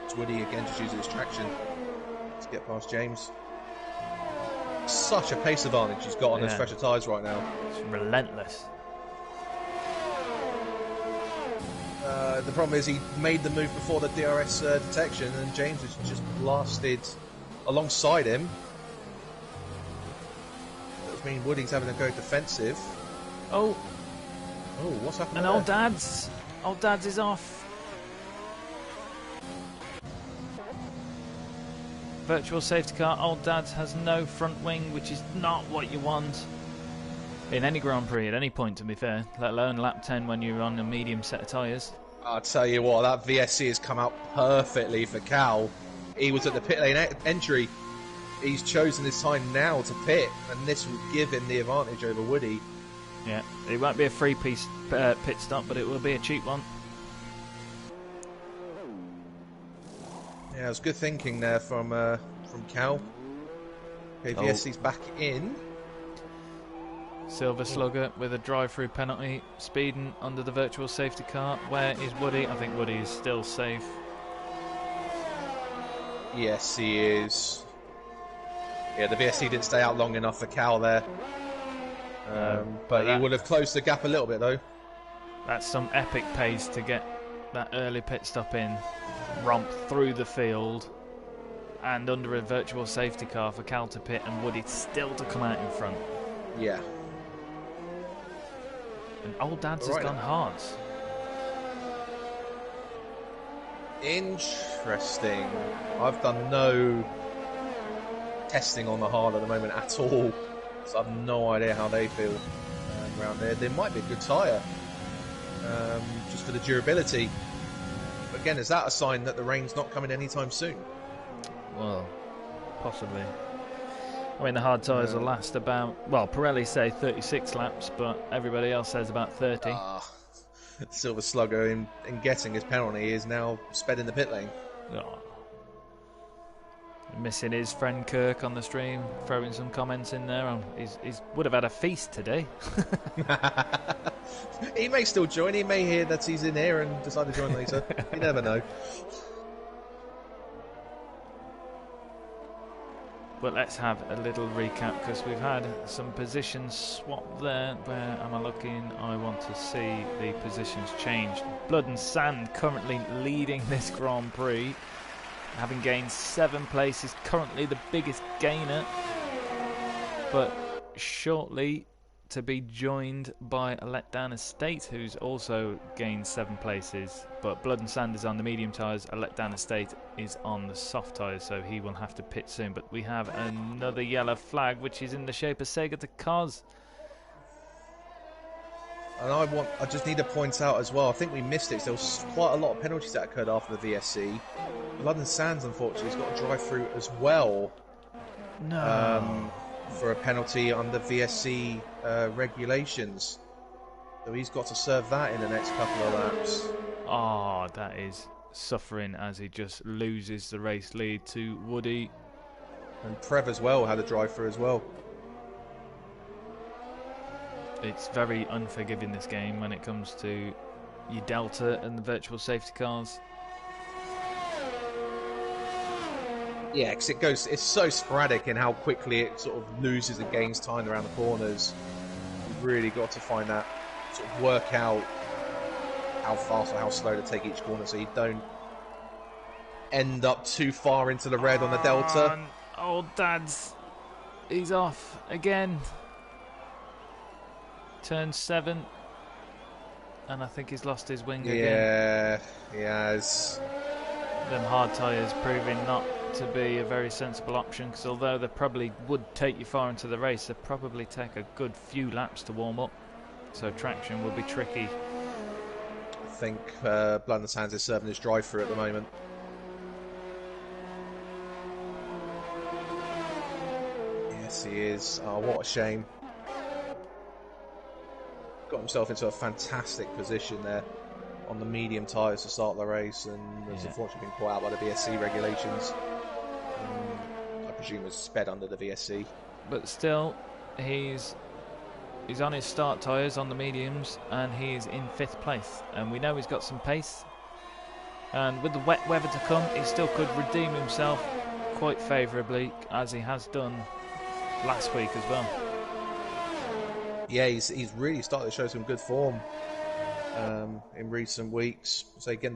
It's Woody again just using his traction to get past James. Such a pace advantage he's got on those fresher tyres right now. It's relentless. The problem is he made the move before the DRS detection, and James has just blasted alongside him. That means Woody's having to go defensive. Oh, what's happening? and there? Old Dad's is off. Virtual safety car. Old Dad's has no front wing, which is not what you want in any Grand Prix at any point, to be fair, let alone lap 10 when you're on a medium set of tyres. I'll tell you what, that VSC has come out perfectly for Cal. He was at the pit lane entry. He's chosen his time now to pit, and this will give him the advantage over Woody. Yeah, it won't be a free-piece pit stop, but it will be a cheap one. Yeah, it was good thinking there from Cal. Okay, VSC's back in. Silver Slugger with a drive-through penalty, speeding under the virtual safety car. Where is Woody? I think Woody is still safe. Yes, he is. Yeah, the VSC didn't stay out long enough for Cal there. But he would have closed the gap a little bit, though. That's some epic pace to get that early pit stop in, romp through the field, and under a virtual safety car for Cal to pit, and Woody still to come out in front. Yeah. And Old Dad's has gone hard. Interesting. I've done no testing on the hard at the moment at all, so I've no idea how they feel around there. There might be a good tyre, just for the durability. But again, is that a sign that the rain's not coming anytime soon? Well, possibly. I mean, the hard tyres will last about, well, Pirelli say 36 laps, but everybody else says about 30. Silver Slugger, in getting his penalty, is now sped in the pit lane. Oh. Missing his friend Kirk on the stream, throwing some comments in there. He's would have had a feast today. He may still join. He may hear that he's in here and decide to join later. You never know. But let's have a little recap, because we've had some positions swapped there. Where am I looking? I want to see the positions changed. Blood and Sand currently leading this Grand Prix, having gained 7 places, currently the biggest gainer, but shortly to be joined by a Letdown Estate, who's also gained 7 places. But Blood and Sand is on the medium tyres, a Letdown Estate is on the soft tyres, so he will have to pit soon. But we have another yellow flag, which is in the shape of Sega to Cos. And I just need to point out as well, I think we missed it, so there was quite a lot of penalties that occurred after the VSC. Blood and Sands, unfortunately, has got to drive through as well. No. For a penalty under VSC regulations. So he's got to serve that in the next couple of laps. Oh, that is suffering as he just loses the race lead to Woody. And Prev as well had a drive through as well. It's very unforgiving, this game, when it comes to your Delta and the virtual safety cars. Yeah, because it's so sporadic in how quickly it sort of loses and gains time around the corners. You've really got to find that, sort of work out how fast or how slow to take each corner so you don't end up too far into the red on the Delta. Old Dad's, he's off again. Turn 7, and I think he's lost his wing again. Yeah, he has. Them hard tyres proving not to be a very sensible option, because although they probably would take you far into the race, they probably take a good few laps to warm up, so traction will be tricky. I think Blood and Sands is serving his drive through at the moment. Yes, he is. Oh, what a shame. got himself into a fantastic position there on the medium tyres to start the race, and has unfortunately been caught out by the VSC regulations. I presume was sped under the VSC. But still, he's on his start tyres on the mediums, and he's in 5th place. And we know he's got some pace. And with the wet weather to come, he still could redeem himself quite favourably, as he has done last week as well. Yeah, he's really started to show some good form in recent weeks. So getting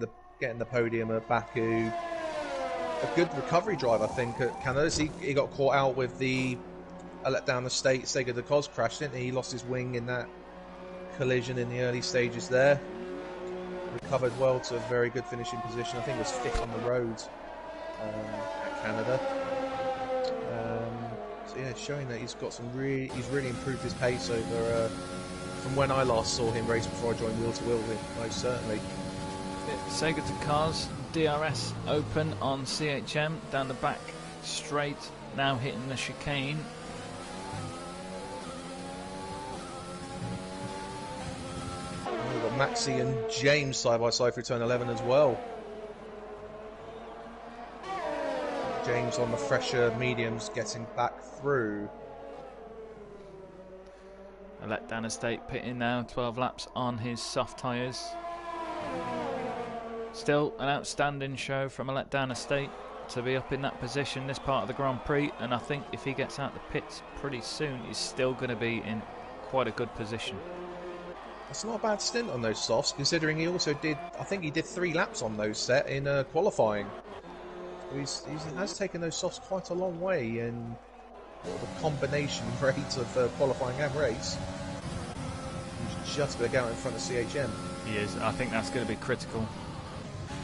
the podium at Baku, a good recovery drive, I think, at Canada. He got caught out with the let down the state Sega de Cos crash, didn't he? He lost his wing in that collision in the early stages there. Recovered well to a very good finishing position. I think it was 5th on the road at Canada. So yeah, showing that he's really improved his pace over from when I last saw him race before I joined Wheel to Wheel. Most certainly. Sega de Cars DRS open on CHM down the back straight, now hitting the chicane. We've got Maxi and James side by side through turn 11 as well. James on the fresher mediums getting back through. A letdown estate pitting now, 12 laps on his soft tyres. Still an outstanding show from a letdown estate to be up in that position this part of the Grand Prix, and I think if he gets out the pits pretty soon, he's still going to be in quite a good position. It's not a bad stint on those softs, considering he also did, I think he did 3 laps on those set in qualifying. So he has taken those softs quite a long way in the combination rate of qualifying and race. He's just going to get out in front of CHM. He is. I think that's going to be critical.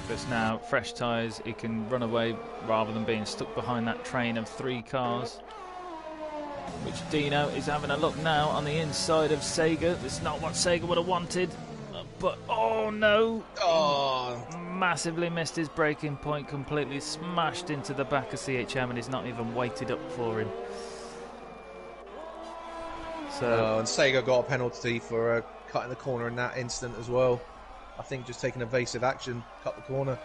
Because now, fresh tyres, he can run away rather than being stuck behind that train of 3 cars. Which Dino is having a look now on the inside of Sega. This is not what Sega would have wanted. But, oh no! Oh, massively missed his braking point, completely smashed into the back of CHM, and he's not even weighted up for him. So, and Sega got a penalty for cutting the corner in that instant as well. I think just taking evasive action, cut the corner.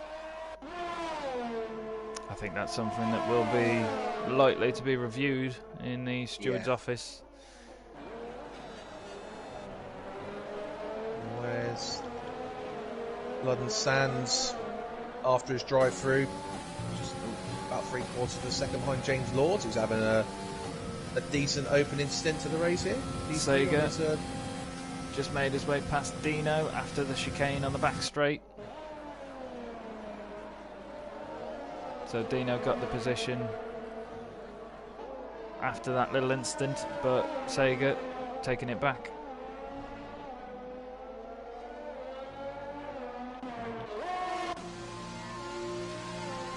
I think that's something that will be likely to be reviewed in the steward's office. Where's Blood and Sands after his drive-through? Just about 3/4 of a second behind James Lords, who's having a decent opening stint to the race here. Sega just made his way past Dino after the chicane on the back straight. So Dino got the position after that little instant, but Sega taking it back.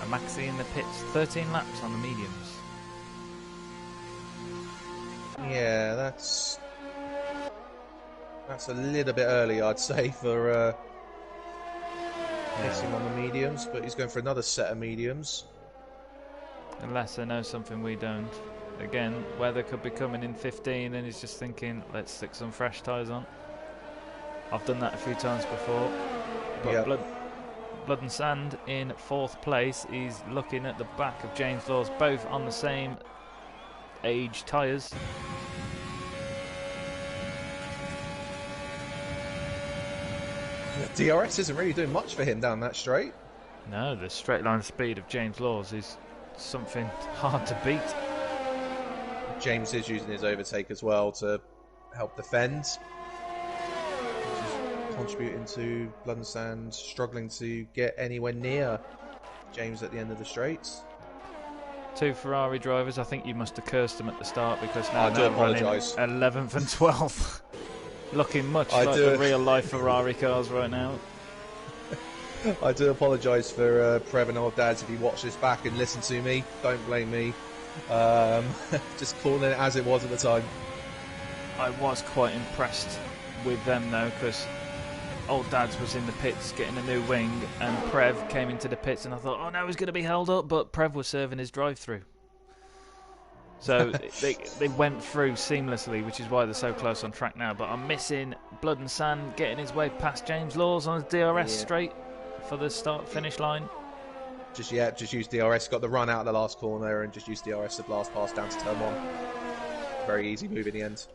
And Maxi in the pits, 13 laps on the mediums. Yeah, that's a little bit early, I'd say, for racing on the mediums, but he's going for another set of mediums. Unless I know something we don't. Again, weather could be coming in 15 and he's just thinking, let's stick some fresh tyres on. I've done that a few times before. But Blood and Sand in 4th place. He's looking at the back of James Laws, both on the same age tyres. The DRS isn't really doing much for him down that straight. No, the straight line speed of James Laws is something hard to beat. James is using his overtake as well to help defend, which is contributing to Blood and Sand struggling to get anywhere near James at the end of the straights. 2 Ferrari drivers, I think you must have cursed them at the start, because now I do apologise. 11th and 12th. Looking much like the real-life Ferrari cars right now. I do apologise for Prev and old dads if you watch this back and listen to me. Don't blame me. Just calling it as it was at the time. I was quite impressed with them though, because old dads was in the pits getting a new wing, and Prev came into the pits, and I thought, oh no, he's going to be held up, but Prev was serving his drive-through. So they went through seamlessly, which is why they're so close on track now. But I'm missing Blood and Sand getting his way past James Laws on his DRS straight for the start-finish line. Just use DRS. Got the run out of the last corner and just use DRS to blast past down to turn 1. Very easy move in the end.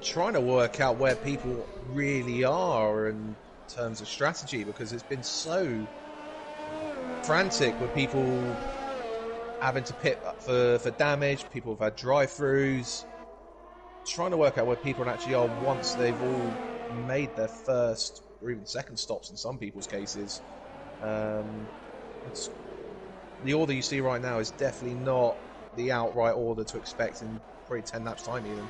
Trying to work out where people really are in terms of strategy, because it's been so frantic with people having to pit for damage. People have had drive-throughs. Trying to work out where people actually are once they've all made their first or even second stops in some people's cases. The order you see right now is definitely not the outright order to expect in probably 10 laps time even.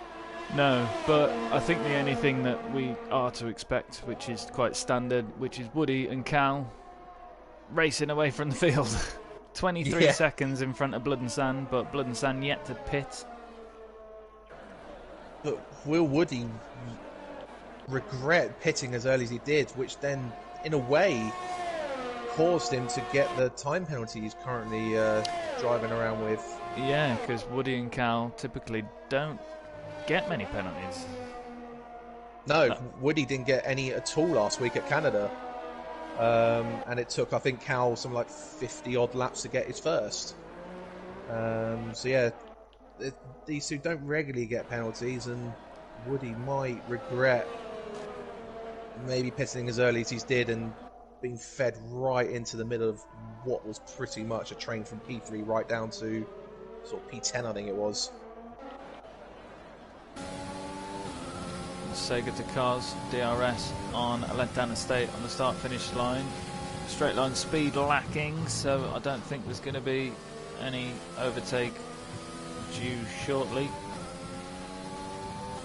No, but I think the only thing that we are to expect, which is quite standard, which is Woody and Cal racing away from the field. 23 seconds in front of Blood and Sand, but Blood and Sand yet to pit. But will Woody regret pitting as early as he did, which then, in a way, caused him to get the time penalty he's currently driving around with? Yeah, because Woody and Cal typically don't get many penalties. No, Woody didn't get any at all last week at Canada. And it took, I think, Cal something like 50-odd laps to get his first. So yeah, these two don't regularly get penalties, and Woody might regret maybe pitting as early as he did and being fed right into the middle of what was pretty much a train from P3 right down to sort of P10, I think it was. Sega to cars, DRS on Letdown Estate on the start-finish line. Straight line speed lacking, so I don't think there's going to be any overtake due shortly.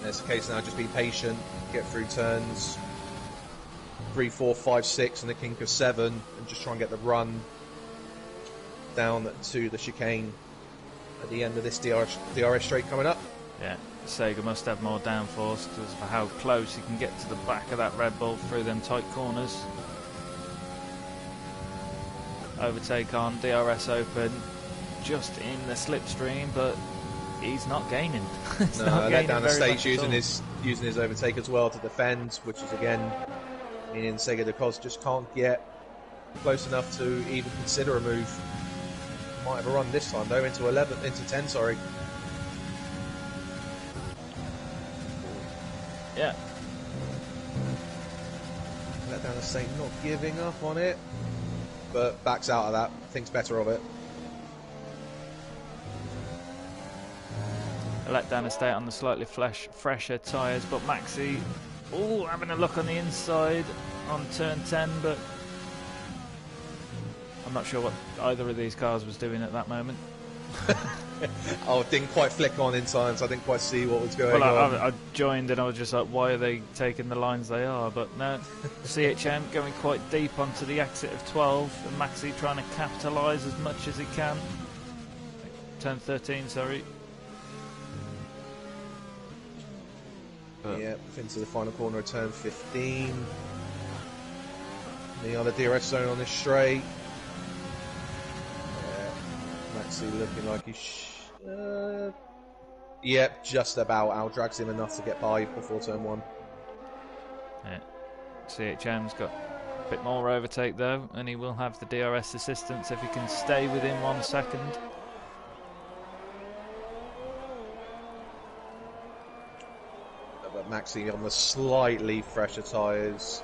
It's a case now, just be patient, get through turns 3, 4, 5, 6 and the kink of 7, and just try and get the run down to the chicane at the end of this DRS straight coming up. Yeah, Sega must have more downforce because for how close he can get to the back of that Red Bull through them tight corners. Overtake on, DRS open, just in the slipstream, but he's not gaining. Let down the stage using his overtake as well to defend, which is again meaning Sega de Cos just can't get close enough to even consider a move. Might have a run this time though into 10. Sorry. Yeah. Let down the state, not giving up on it, but backs out of that. Thinks better of it. Let down Estate on the slightly fresher tyres, but Maxi, having a look on the inside on turn 10, but I'm not sure what either of these cars was doing at that moment. Didn't quite flick on in time, so I didn't quite see what was going on. I joined and I was just like, why are they taking the lines they are? But no, CHM going quite deep onto the exit of 12, and Maxi trying to capitalise as much as he can. Turn 13, sorry. Yeah, into the final corner of turn 15. The other DRS zone on this straight. Maxi looking like he yep, just about out-drags him enough to get by before turn 1. Yeah. CHM's got a bit more overtake though, and he will have the DRS assistance if he can stay within 1 second. But Maxi on the slightly fresher tyres,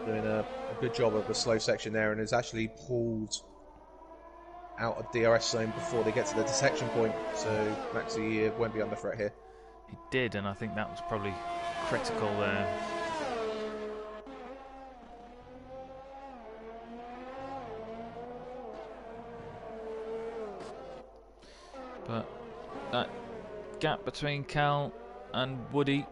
doing a good job of the slow section there, and has actually pulled out of DRS zone before they get to the detection point, so Maxi won't be under threat here. He did, and I think that was probably critical there. But that gap between Cal and Woody,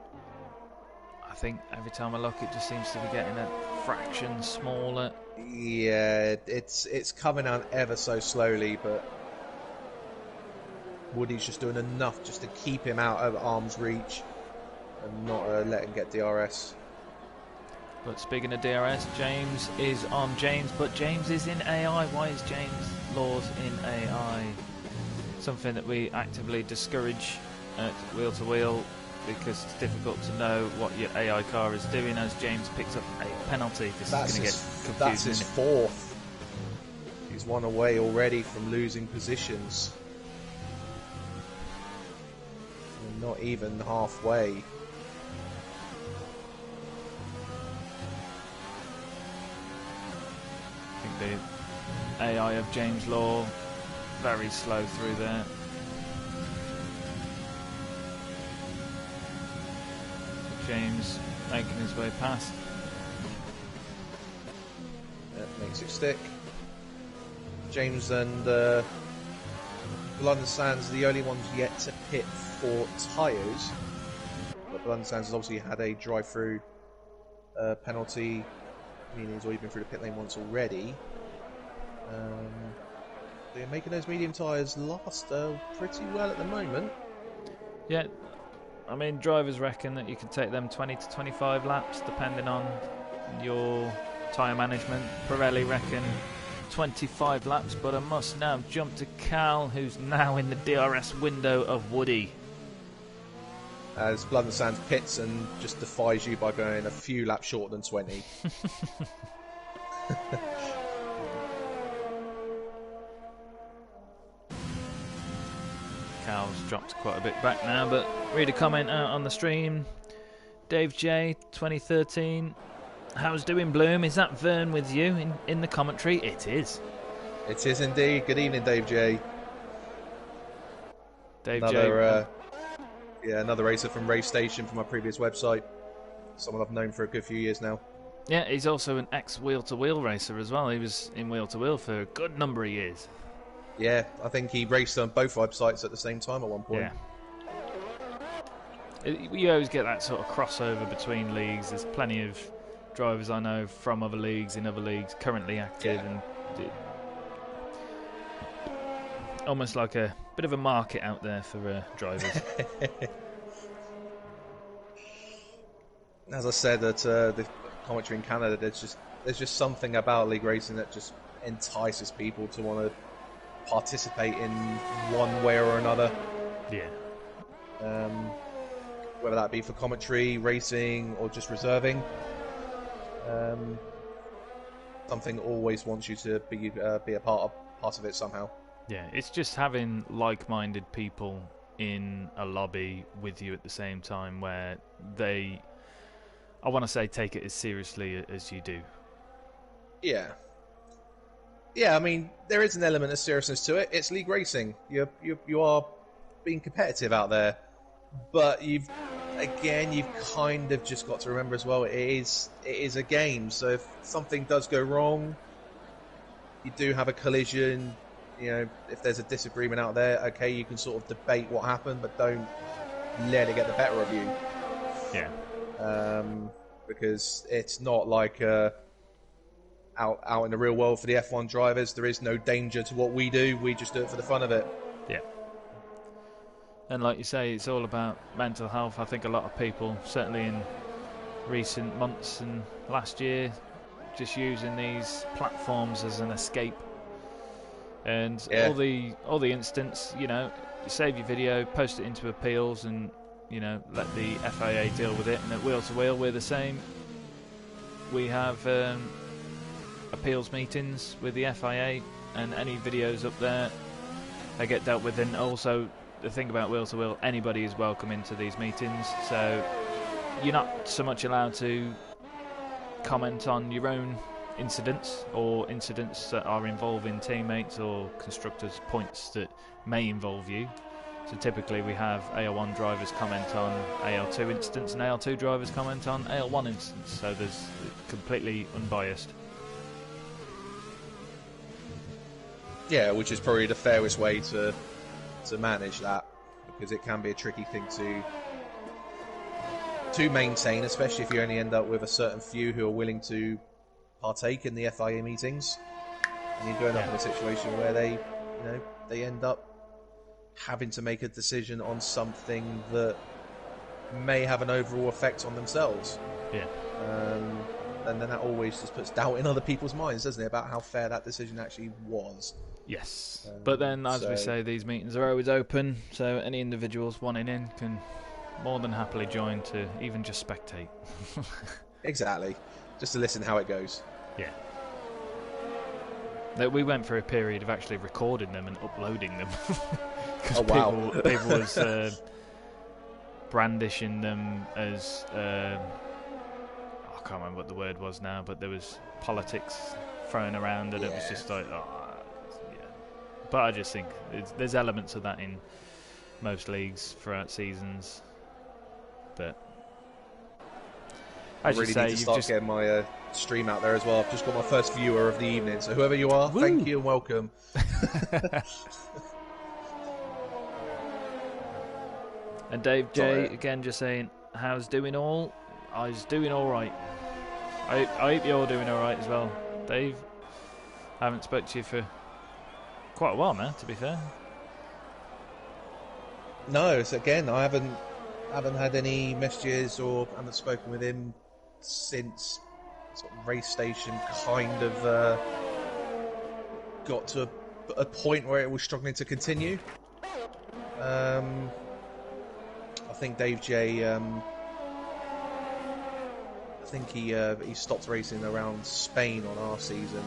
I think every time I look it just seems to be getting a fraction smaller. Yeah, it's coming out ever so slowly, but Woody's just doing enough just to keep him out of arm's reach and not let him get DRS. But speaking of DRS, James is on James, but James is in AI. Why is James Laws in AI? Something that we actively discourage at Wheel to Wheel, because it's difficult to know what your AI car is doing as James picks up a penalty. This is going to get confusing. That's his fourth. He's one away already from losing positions. We're not even halfway. I think the AI of James Law very slow through there. James making his way past. That makes it stick. James and London Sands are the only ones yet to pit for tyres. But London Sands has obviously had a drive-through penalty, meaning he's already been through the pit lane once already. They're making those medium tyres last pretty well at the moment. Yeah, I mean, drivers reckon that you can take them 20 to 25 laps depending on your tyre management. Pirelli reckon 25 laps, but I must now jump to Cal, who's now in the DRS window of Woody. As London Sands pits and just defies you by going a few laps shorter than 20. Cal's dropped quite a bit back now, but read a comment out on the stream. Dave J, 2013. How's doing, Bloom? Is that Vern with you in the commentary? It is. It is indeed. Good evening, Dave J. Dave another, J. Another racer from Race Station from my previous website. Someone I've known for a good few years now. Yeah, he's also an ex-wheel-to-wheel racer as well. He was in wheel-to-wheel for a good number of years. Yeah, I think he raced on both websites at the same time at one point. Yeah. You always get that sort of crossover between leagues. There's plenty of drivers I know from other leagues, in other leagues, currently active, and almost like a bit of a market out there for drivers. As I said, at the commentary in Canada, there's just something about league racing that just entices people to want to participate in one way or another. Yeah. Whether that be for commentary, racing, or just reserving. Something always wants you to be a part of it somehow. Yeah, it's just having like-minded people in a lobby with you at the same time, where they, I want to say, take it as seriously as you do. Yeah. Yeah, I mean, there is an element of seriousness to it. It's league racing. You are being competitive out there, but you've kind of just got to remember as well, it is a game. So if something does go wrong, you do have a collision. You know, if there's a disagreement out there, okay, you can sort of debate what happened, but don't let it get the better of you. Yeah. Because it's not like out in the real world for the F1 drivers. There is no danger to what we do. We just do it for the fun of it. Yeah. And like you say, it's all about mental health. I think a lot of people, certainly in recent months and last year, just using these platforms as an escape. And all the instance, you know, save your video, post it into appeals, and you know, let the FIA deal with it. And at Wheel to Wheel, we're the same. We have appeals meetings with the FIA, and any videos up there, they get dealt with. And also, the thing about Wheel to Wheel, anybody is welcome into these meetings, so you're not so much allowed to comment on your own incidents or incidents that are involving teammates or constructors' points that may involve you. So typically we have AL1 drivers comment on AL2 instance and AL2 drivers comment on AL1 instance, so there's completely unbiased. Yeah, which is probably the fairest way to manage that, because it can be a tricky thing to maintain, especially if you only end up with a certain few who are willing to partake in the FIA meetings, and you do end up in a situation where they end up having to make a decision on something that may have an overall effect on themselves. Yeah. and then that always just puts doubt in other people's minds, doesn't it, about how fair that decision actually was. Yes, but then, as we say, these meetings are always open, so any individuals wanting in can more than happily join to even just spectate. Exactly, just to listen how it goes. Yeah. We went through a period of actually recording them and uploading them. Oh wow! people was brandishing them as I can't remember what the word was now, but there was politics thrown around, and it was just like, yeah. But I just think there's elements of that in most leagues throughout seasons. But I really need to start getting my stream out there as well. I've just got my first viewer of the evening, so whoever you are, thank you and welcome. And Dave J again just saying, how's doing all? I was doing all right. I hope you're doing all right as well, Dave. I haven't spoke to you for quite a while now, to be fair. No, so again, I haven't had any messages or haven't spoken with him since sort of race station kind of got to a point where it was struggling to continue. I think Dave J. I think he stopped racing around Spain on our season,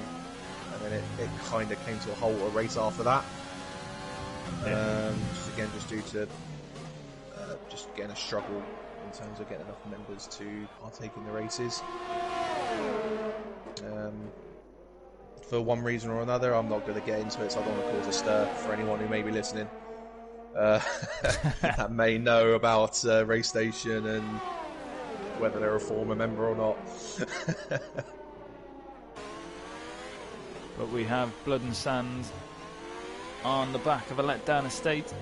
and then it kind of came to a halt, a race after that. Just due to just getting a struggle in terms of getting enough members to partake in the races. For one reason or another, I'm not going to get into it, so I don't want to cause a stir for anyone who may be listening that may know about Race Station and whether they're a former member or not. But we have Blood and Sand on the back of a letdown estate.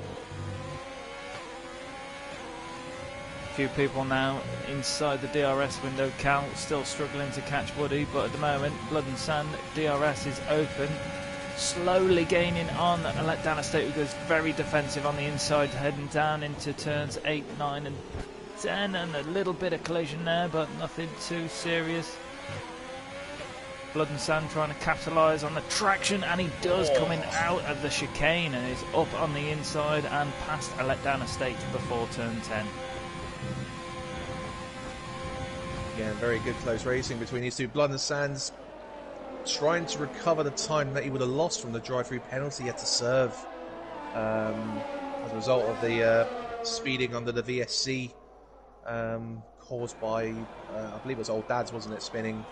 A few people now inside the DRS window. Cal still struggling to catch Woody, but at the moment Blood and Sand DRS is open, slowly gaining on a letdown estate who goes very defensive on the inside, heading down into turns 8, 9 and 10, and a little bit of collision there, but nothing too serious. Blood and Sand trying to capitalise on the traction, and he does, coming out of the chicane, and is up on the inside and past a letdown estate before turn 10. Again, very good close racing between these two. Blood and Sands trying to recover the time that he would have lost from the drive-through penalty he had to serve as a result of the speeding under the VSC caused by, I believe it was Old Dad's, wasn't it, spinning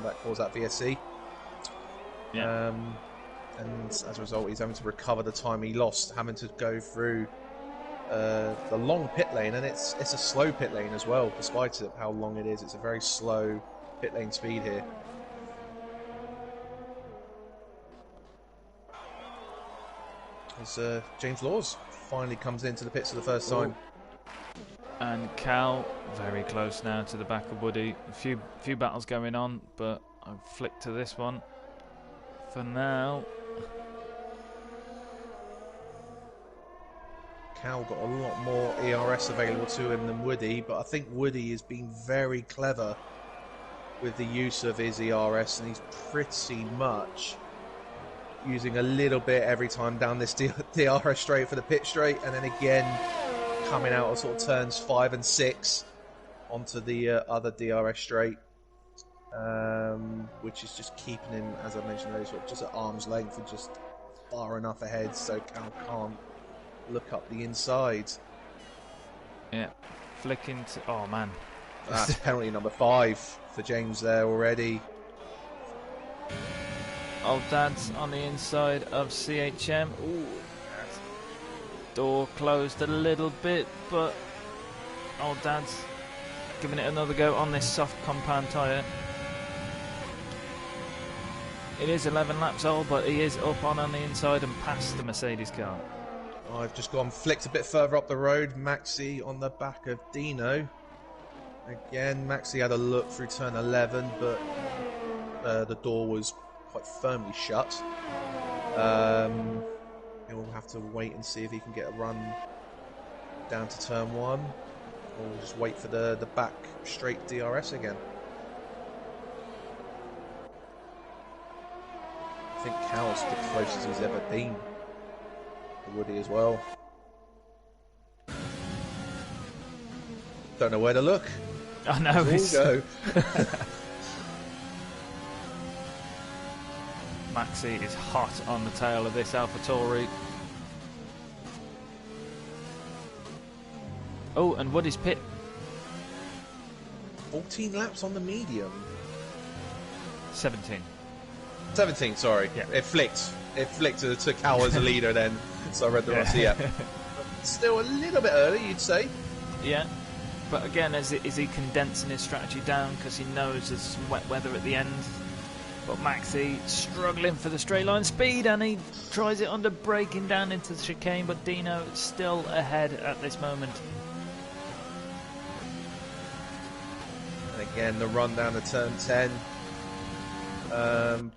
that caused that VSC. Yeah. And as a result, he's having to recover the time he lost, having to go through the long pit lane, and it's a slow pit lane as well, despite how long it is. It's a very slow pit lane speed here. As James Laws finally comes into the pits for the first time. And Cal very close now to the back of Woody. A few battles going on, but I've flicked to this one for now. Cal got a lot more ERS available to him than Woody, but I think Woody has been very clever with the use of his ERS, and he's pretty much using a little bit every time down this DRS straight for the pit straight, and then again coming out of sort of turns 5 and 6 onto the other DRS straight, which is just keeping him, as I mentioned earlier, sort of just at arm's length and just far enough ahead so Cal can't look up the inside. Yeah, flicking to... Oh, man. That's penalty number 5 for James there already. Old Dad's on the inside of CHM. Ooh, door closed a little bit, but Old Dad's giving it another go on this soft compound tyre. It is 11 laps old, but he is up on the inside and past the Mercedes car. I've just gone flicked a bit further up the road. Maxi on the back of Dino. Again, Maxi had a look through turn 11, but the door was quite firmly shut. He'll have to wait and see if he can get a run down to turn 1, or just wait for the back straight DRS again. I think Cal's the closest he's ever been to Woody as well. Don't know where to look. I know. Let's all go. Maxi is hot on the tail of this AlphaTauri. Oh, and Woody's pit. 14 laps on the medium. 17. 17, sorry. Yeah. It flicked. It flicked to Cal as a leader then. So I read the wrong. So yeah. Still a little bit early, you'd say. Yeah. But again, is he condensing his strategy down because he knows there's some wet weather at the end? But Maxi struggling for the straight line speed, and he tries it under braking down into the chicane, but Dino still ahead at this moment. And again, the run down to turn 10.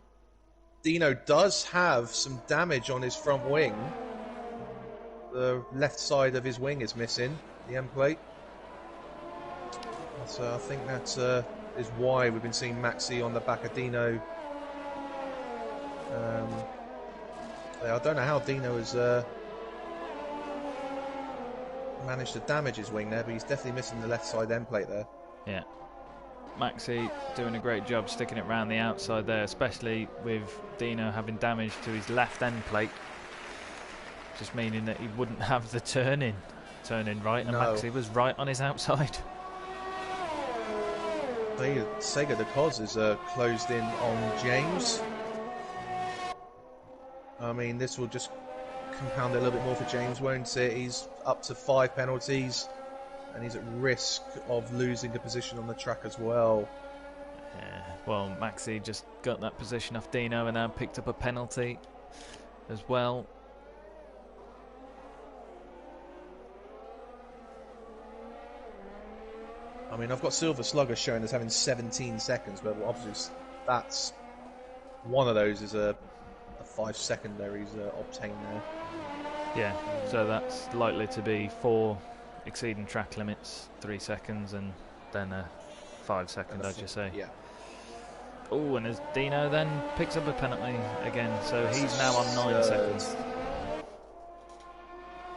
Dino does have some damage on his front wing. The left side of his wing is missing, the end plate. So I think that is why we've been seeing Maxi on the back of Dino. I don't know how Dino has managed to damage his wing there, but he's definitely missing the left side end plate there. Yeah. Maxi doing a great job sticking it round the outside there, especially with Dino having damage to his left end plate. Just meaning that he wouldn't have the turn in right, and No. Maxi was right on his outside. Sega de Cos is closed in on James. I mean, this will just compound it a little bit more for James, won't it? He's up to 5 penalties, and he's at risk of losing a position on the track as well. Yeah, well, Maxi just got that position off Dino and now picked up a penalty as well. I mean, I've got Silver Slugger showing as having 17 seconds, but obviously that's one of those is a 5 secondaries obtained there. Yeah, so that's likely to be 4 exceeding track limits, 3 seconds, and then a 5 second, as you say. Yeah. Oh, and as Dino then picks up a penalty again, so he's now on 9 seconds.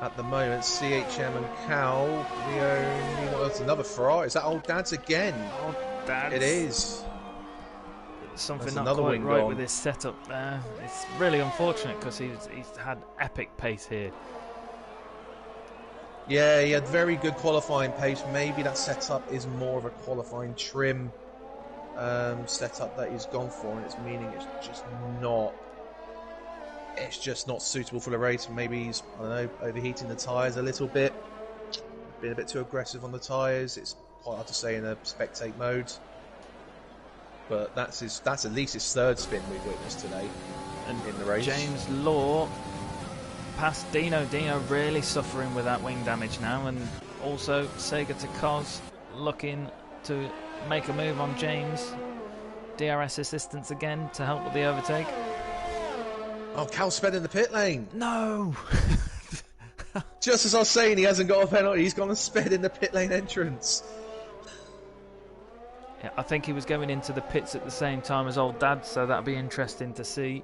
At the moment, CHM and Cal, the only that's another Ferrari. Is that Old Dad's again? Old Dad's. It is. Something That's not another quite wing right gone. with his setup there. It's really unfortunate because he's had epic pace here. Yeah, he had very good qualifying pace. Maybe that setup is more of a qualifying trim setup that he's gone for, and it's meaning it's just not suitable for the race. Maybe he's, I don't know, overheating the tyres a little bit, being a bit too aggressive on the tyres. It's quite hard to say in a spectate mode, but that's at least his 3rd spin we've witnessed today in the race. James Law past Dino. Dino really suffering with that wing damage now, and also Sega to Cos looking to make a move on James. DRS assistance again to help with the overtake. Oh, Cal sped in the pit lane. No! Just as I was saying, he hasn't got a penalty. He's gone and sped in the pit lane entrance. Yeah, I think he was going into the pits at the same time as Old Dad, so that'll be interesting to see.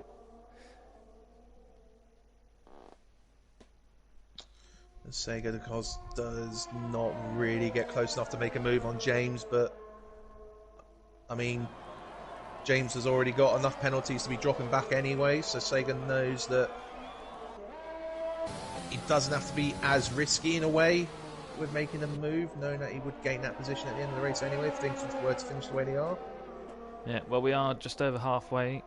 Sega de Cos does not really get close enough to make a move on James, but I mean, James has already got enough penalties to be dropping back anyway, so Sega knows that he doesn't have to be as risky in a way with making a move, knowing that he would gain that position at the end of the race anyway if things were to finish the way they are. Yeah, well, we are just over halfway.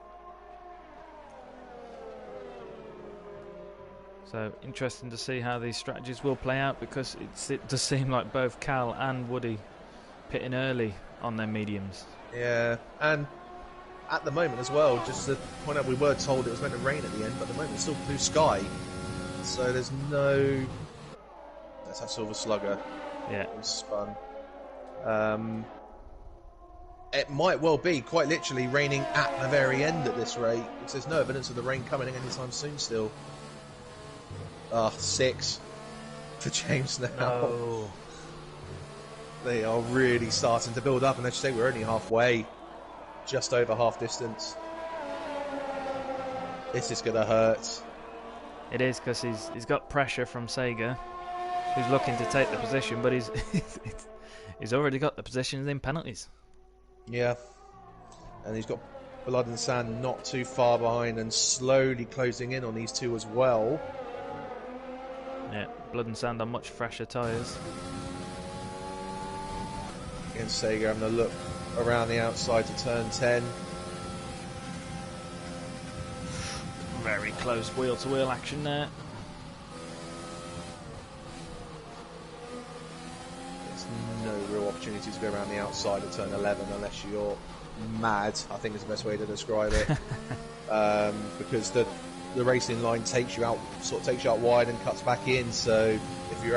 So interesting to see how these strategies will play out, because it does seem like both Cal and Woody pitting early on their mediums. Yeah, and at the moment as well, just to point out, we were told it was meant to rain at the end, but at the moment it's still blue sky, so there's no... Let's have Silver Slugger. Yeah. It was spun. It might well be quite literally raining at the very end at this rate, because there's no evidence of the rain coming in anytime soon still. 6 for James now. No. They are really starting to build up, and as you say, we're only halfway, just over half distance. This is going to hurt. It is, because he's got pressure from Sega, who's looking to take the position, but he's already got the positions in penalties. Yeah. And he's got Blood and Sand not too far behind and slowly closing in on these two as well. Yeah, Blood and Sand on much fresher tyres. Again, Sega having a look around the outside to turn 10. Very close wheel-to-wheel action there. There's no real opportunity to go around the outside of turn 11 unless you're mad, I think is the best way to describe it. Because the racing line takes you out wide and cuts back in. So if you're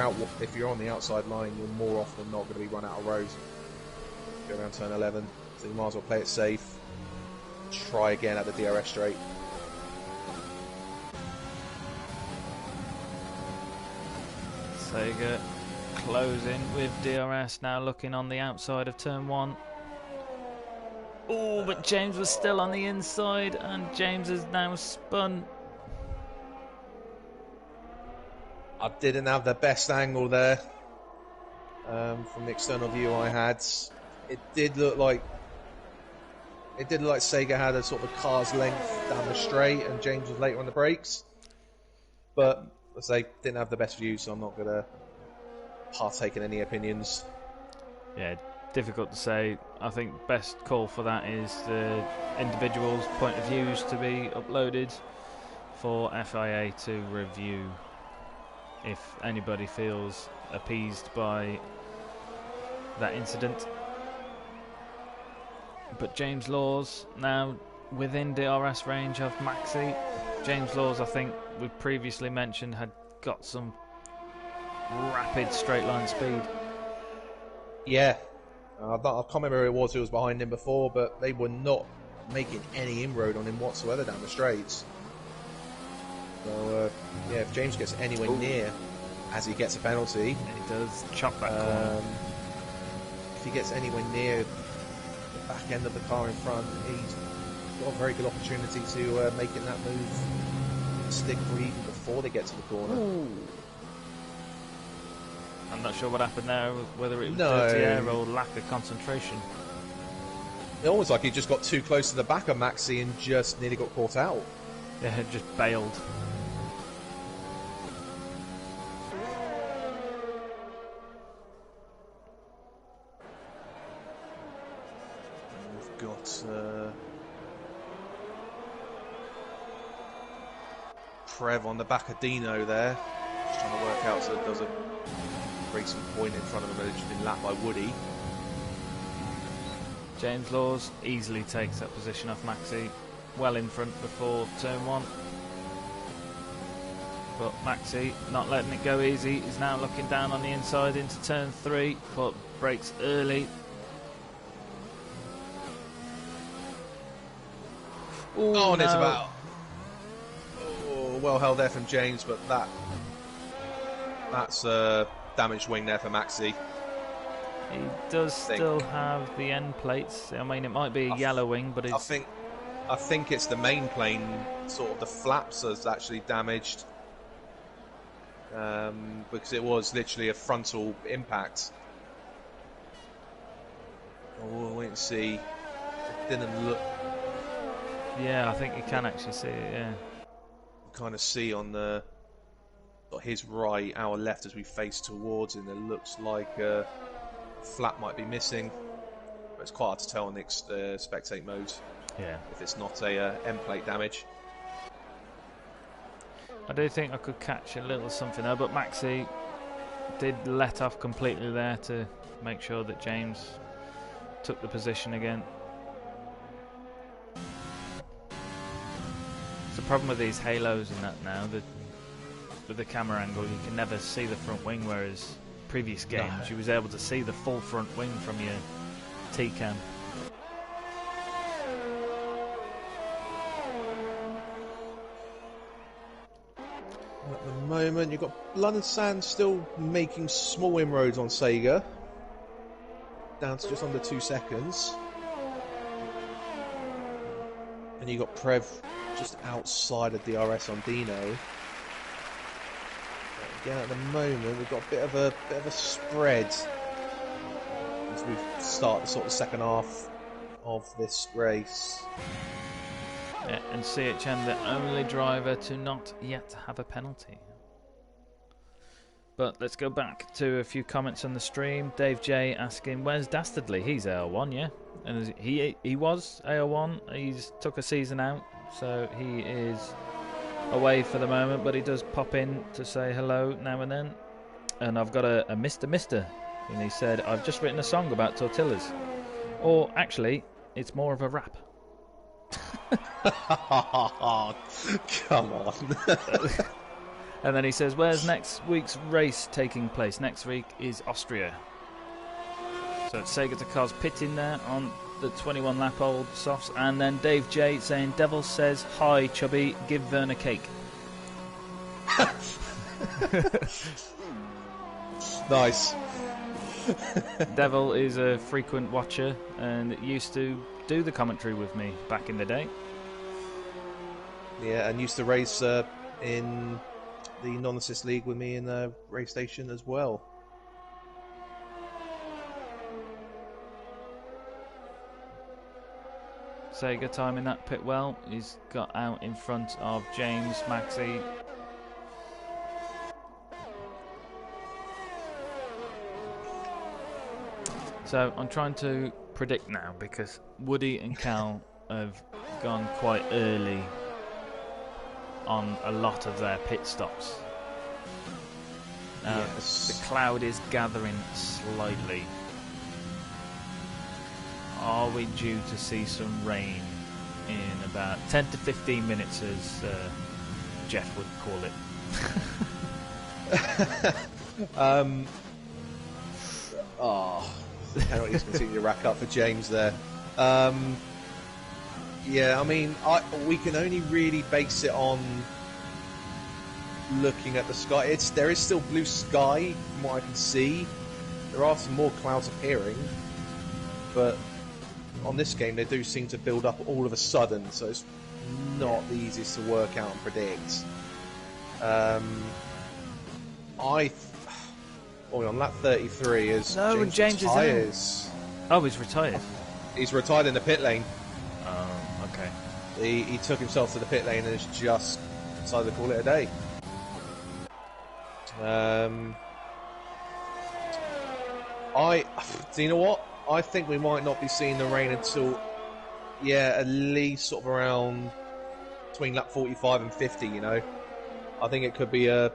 on the outside line, you're more often not going to be run out of road. Go around turn 11, so you might as well play it safe. Try again at the DRS straight. Sega closing with DRS now, looking on the outside of turn 1. Oh, but James was still on the inside, and James has now spun. I didn't have the best angle there from the external view I had. It did look like Sega had a sort of a car's length down the straight, and James was later on the brakes. But as I say, didn't have the best view, so I'm not going to partake in any opinions. Yeah, difficult to say. I think best call for that is the individual's point of views to be uploaded for FIA to review if anybody feels appeased by that incident. But James Laws now within DRS range of Maxi. James Laws, I think we previously mentioned, had got some rapid straight line speed. Yeah, I can't remember who it was behind him before, but they were not making any inroad on him whatsoever down the straights. So yeah, if James gets anywhere near, as he gets a penalty, he does chop that corner. If he gets anywhere near the back end of the car in front, he's got a very good opportunity to making that move stick for even before they get to the corner. Ooh. I'm not sure what happened there, whether it was dirty air or lack of concentration. It almost like he just got too close to the back of Maxi and just nearly got caught out. Yeah, just bailed. We've got Prev on the back of Dino there, just trying to work out so that there's a racing point in front of him that has just been lapped by Woody. James Laws easily takes that position off Maxi, well in front before turn 1. But Maxi not letting it go easy. He's now looking down on the inside into turn 3, but brakes early. Ooh, oh, and no. it's about well held there from James, but that's a damaged wing there for Maxi. He does still have the end plates. I mean, it might be a yellow wing, but it's... I think it's the main plane, sort of the flaps is actually damaged, because it was literally a frontal impact. We'll wait and see. It didn't look... Yeah, I think you can actually see it, yeah. Kind of see on his right, our left, as we face towards him, it looks like a flap might be missing, but it's quite hard to tell on the spectate mode. Yeah, if it's not a end plate damage. I do think I could catch a little something there, but Maxi did let off completely there to make sure that James took the position again. It's the problem with these halos and that now, that with the camera angle you can never see the front wing, whereas previous games you was able to see the full front wing from your T-cam. At the moment you've got Blood and Sand still making small inroads on Sega, down to just under 2 seconds. And you got Prev just outside of DRS on Dino. But again, at the moment, we've got a bit of a spread as we start the sort of second half of this race. Yeah, and CHM the only driver to not yet have a penalty. But let's go back to a few comments on the stream. Dave J asking, where's Dastardly? He's AL1, yeah? And he was AL1. He's took a season out, so he is away for the moment, but he does pop in to say hello now and then. And I've got a Mr. And he said, I've just written a song about tortillas. Or actually, it's more of a rap. Come on. And then he says, where's next week's race taking place? Next week is Austria. So it's Sega to Cars pitting there on the 21 lap old softs. And then Dave J saying, Devil says, hi Chubby, give Vern a cake. Nice. Devil is a frequent watcher and used to do the commentary with me back in the day. Yeah, and used to race in the non-assist league with me in the race station as well. Sega timing that pit well. He's got out in front of James, Maxi. So I'm trying to predict now because Woody and Cal have gone quite early on a lot of their pit stops. Yes. The cloud is gathering slightly. Are we due to see some rain in about 10 to 15 minutes, as Jeff would call it? Penalties continue to rack up for James there. Yeah, I mean, we can only really base it on looking at the sky. There is still blue sky from what I can see. There are some more clouds appearing, but on this game they do seem to build up all of a sudden, so it's not the easiest to work out and predict. On lap 33 is James retires. Oh, he's retired. He's retired in the pit lane. Oh, okay. He took himself to the pit lane and has just decided to call it a day. Do you know what? I think we might not be seeing the rain until, at least sort of around between lap 45 and 50, you know. I think it could be a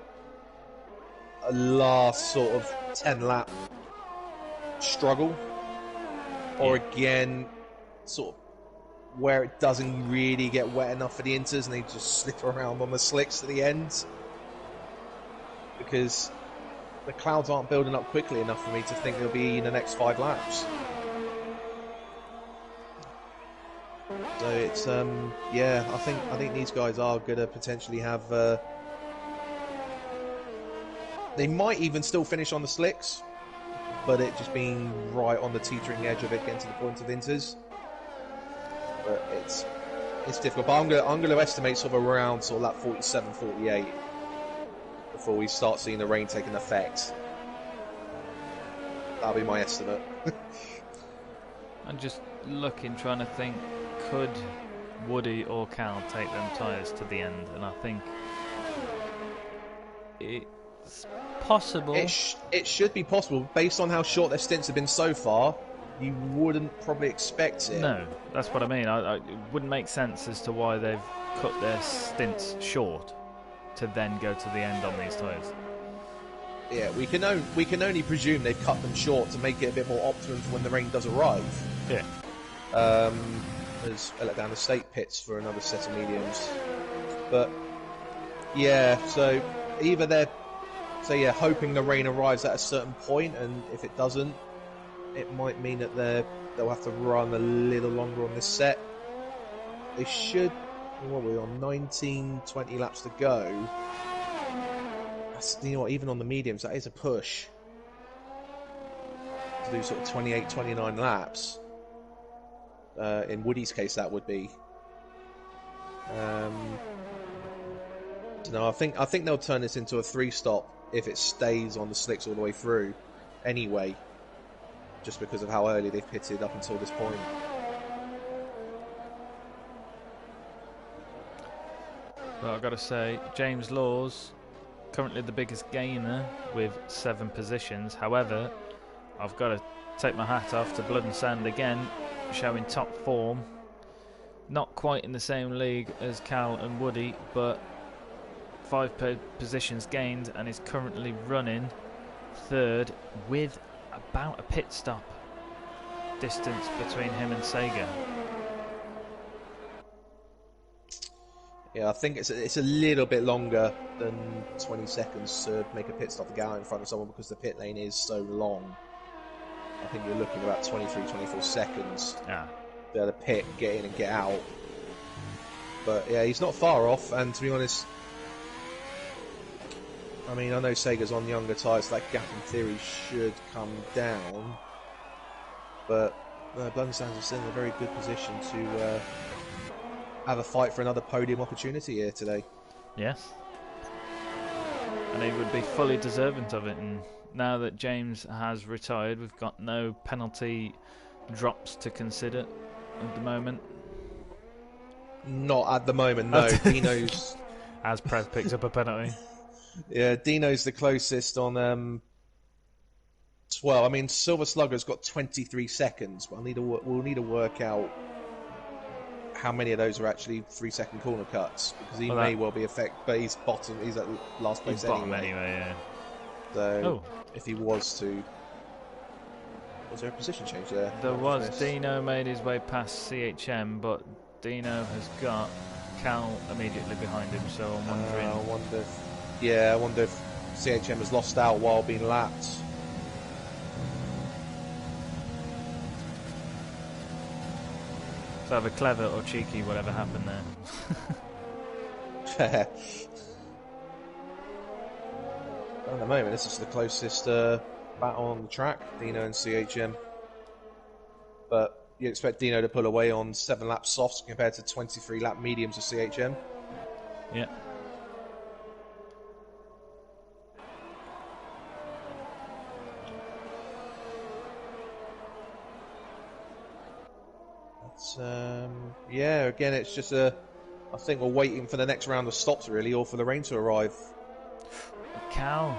last sort of 10 lap struggle. Or again, sort of where it doesn't really get wet enough for the inters and they just slip around on the slicks at the end. Because the clouds aren't building up quickly enough for me to think they'll be in the next 5 laps. So it's I think these guys are gonna potentially have they might even still finish on the slicks, but it just being right on the teetering edge of it, getting to the point of inters. But it's difficult. But I'm gonna estimate sort of around sort of lap 47, 48 before we start seeing the rain taking effect. That'll be my estimate. I'm just looking, trying to think, could Woody or Cal take them tyres to the end? And I think it's possible. It should be possible. Based on how short their stints have been so far, you wouldn't probably expect it. No, that's what I mean. It wouldn't make sense as to why they've cut their stints short to then go to the end on these tyres. Yeah, we can only presume they've cut them short to make it a bit more optimum for when the rain does arrive. Yeah. As let down the state pits for another set of mediums. But yeah, so either they're hoping the rain arrives at a certain point, and if it doesn't, it might mean that they'll have to run a little longer on this set. They should. What are we on? 19, 20 laps to go. That's, you know what? Even on the mediums, that is a push to do sort of 28, 29 laps. In Woody's case, that would be. No, I think they'll turn this into a 3-stop if it stays on the slicks all the way through. Anyway, just because of how early they've pitted up until this point. Well, I've got to say, James Laws, currently the biggest gainer with 7 positions. However, I've got to take my hat off to Blood and Sand again, showing top form. Not quite in the same league as Cal and Woody, but 5 positions gained, and is currently running 3rd with about a pit stop distance between him and Sega. Yeah, I think it's a little bit longer than 20 seconds to make a pit stop to get out in front of someone because the pit lane is so long. I think you're looking at about 23, 24 seconds to be able to pit, get in and get out. But yeah, he's not far off, and to be honest, I mean, I know Sega's on younger tyres, so that gap in theory should come down. But Blood and Sands are still in a very good position to have a fight for another podium opportunity here today. Yes. And he would be fully deserving of it. And now that James has retired, we've got no penalty drops to consider at the moment. Not at the moment, no. Dino's... As Prev picks up a penalty. Yeah, Dino's the closest on 12. I mean, Silver Slugger's got 23 seconds, but we'll need to work out how many of those are actually 3-second corner cuts, because he may well be affected, but he's bottom. He's at last place anyway. Yeah. So if he was to, was there a position change there? There was. Dino made his way past CHM, but Dino has got Cal immediately behind him. So I'm wondering. I wonder if CHM has lost out while being lapped. So either clever or cheeky, whatever happened there. At the moment, this is the closest battle on the track, Dino and CHM. But you expect Dino to pull away on 7-lap softs compared to 23-lap mediums of CHM. Yeah. Yeah, again, it's just I think we're waiting for the next round of stops, really, or for the rain to arrive. Cal.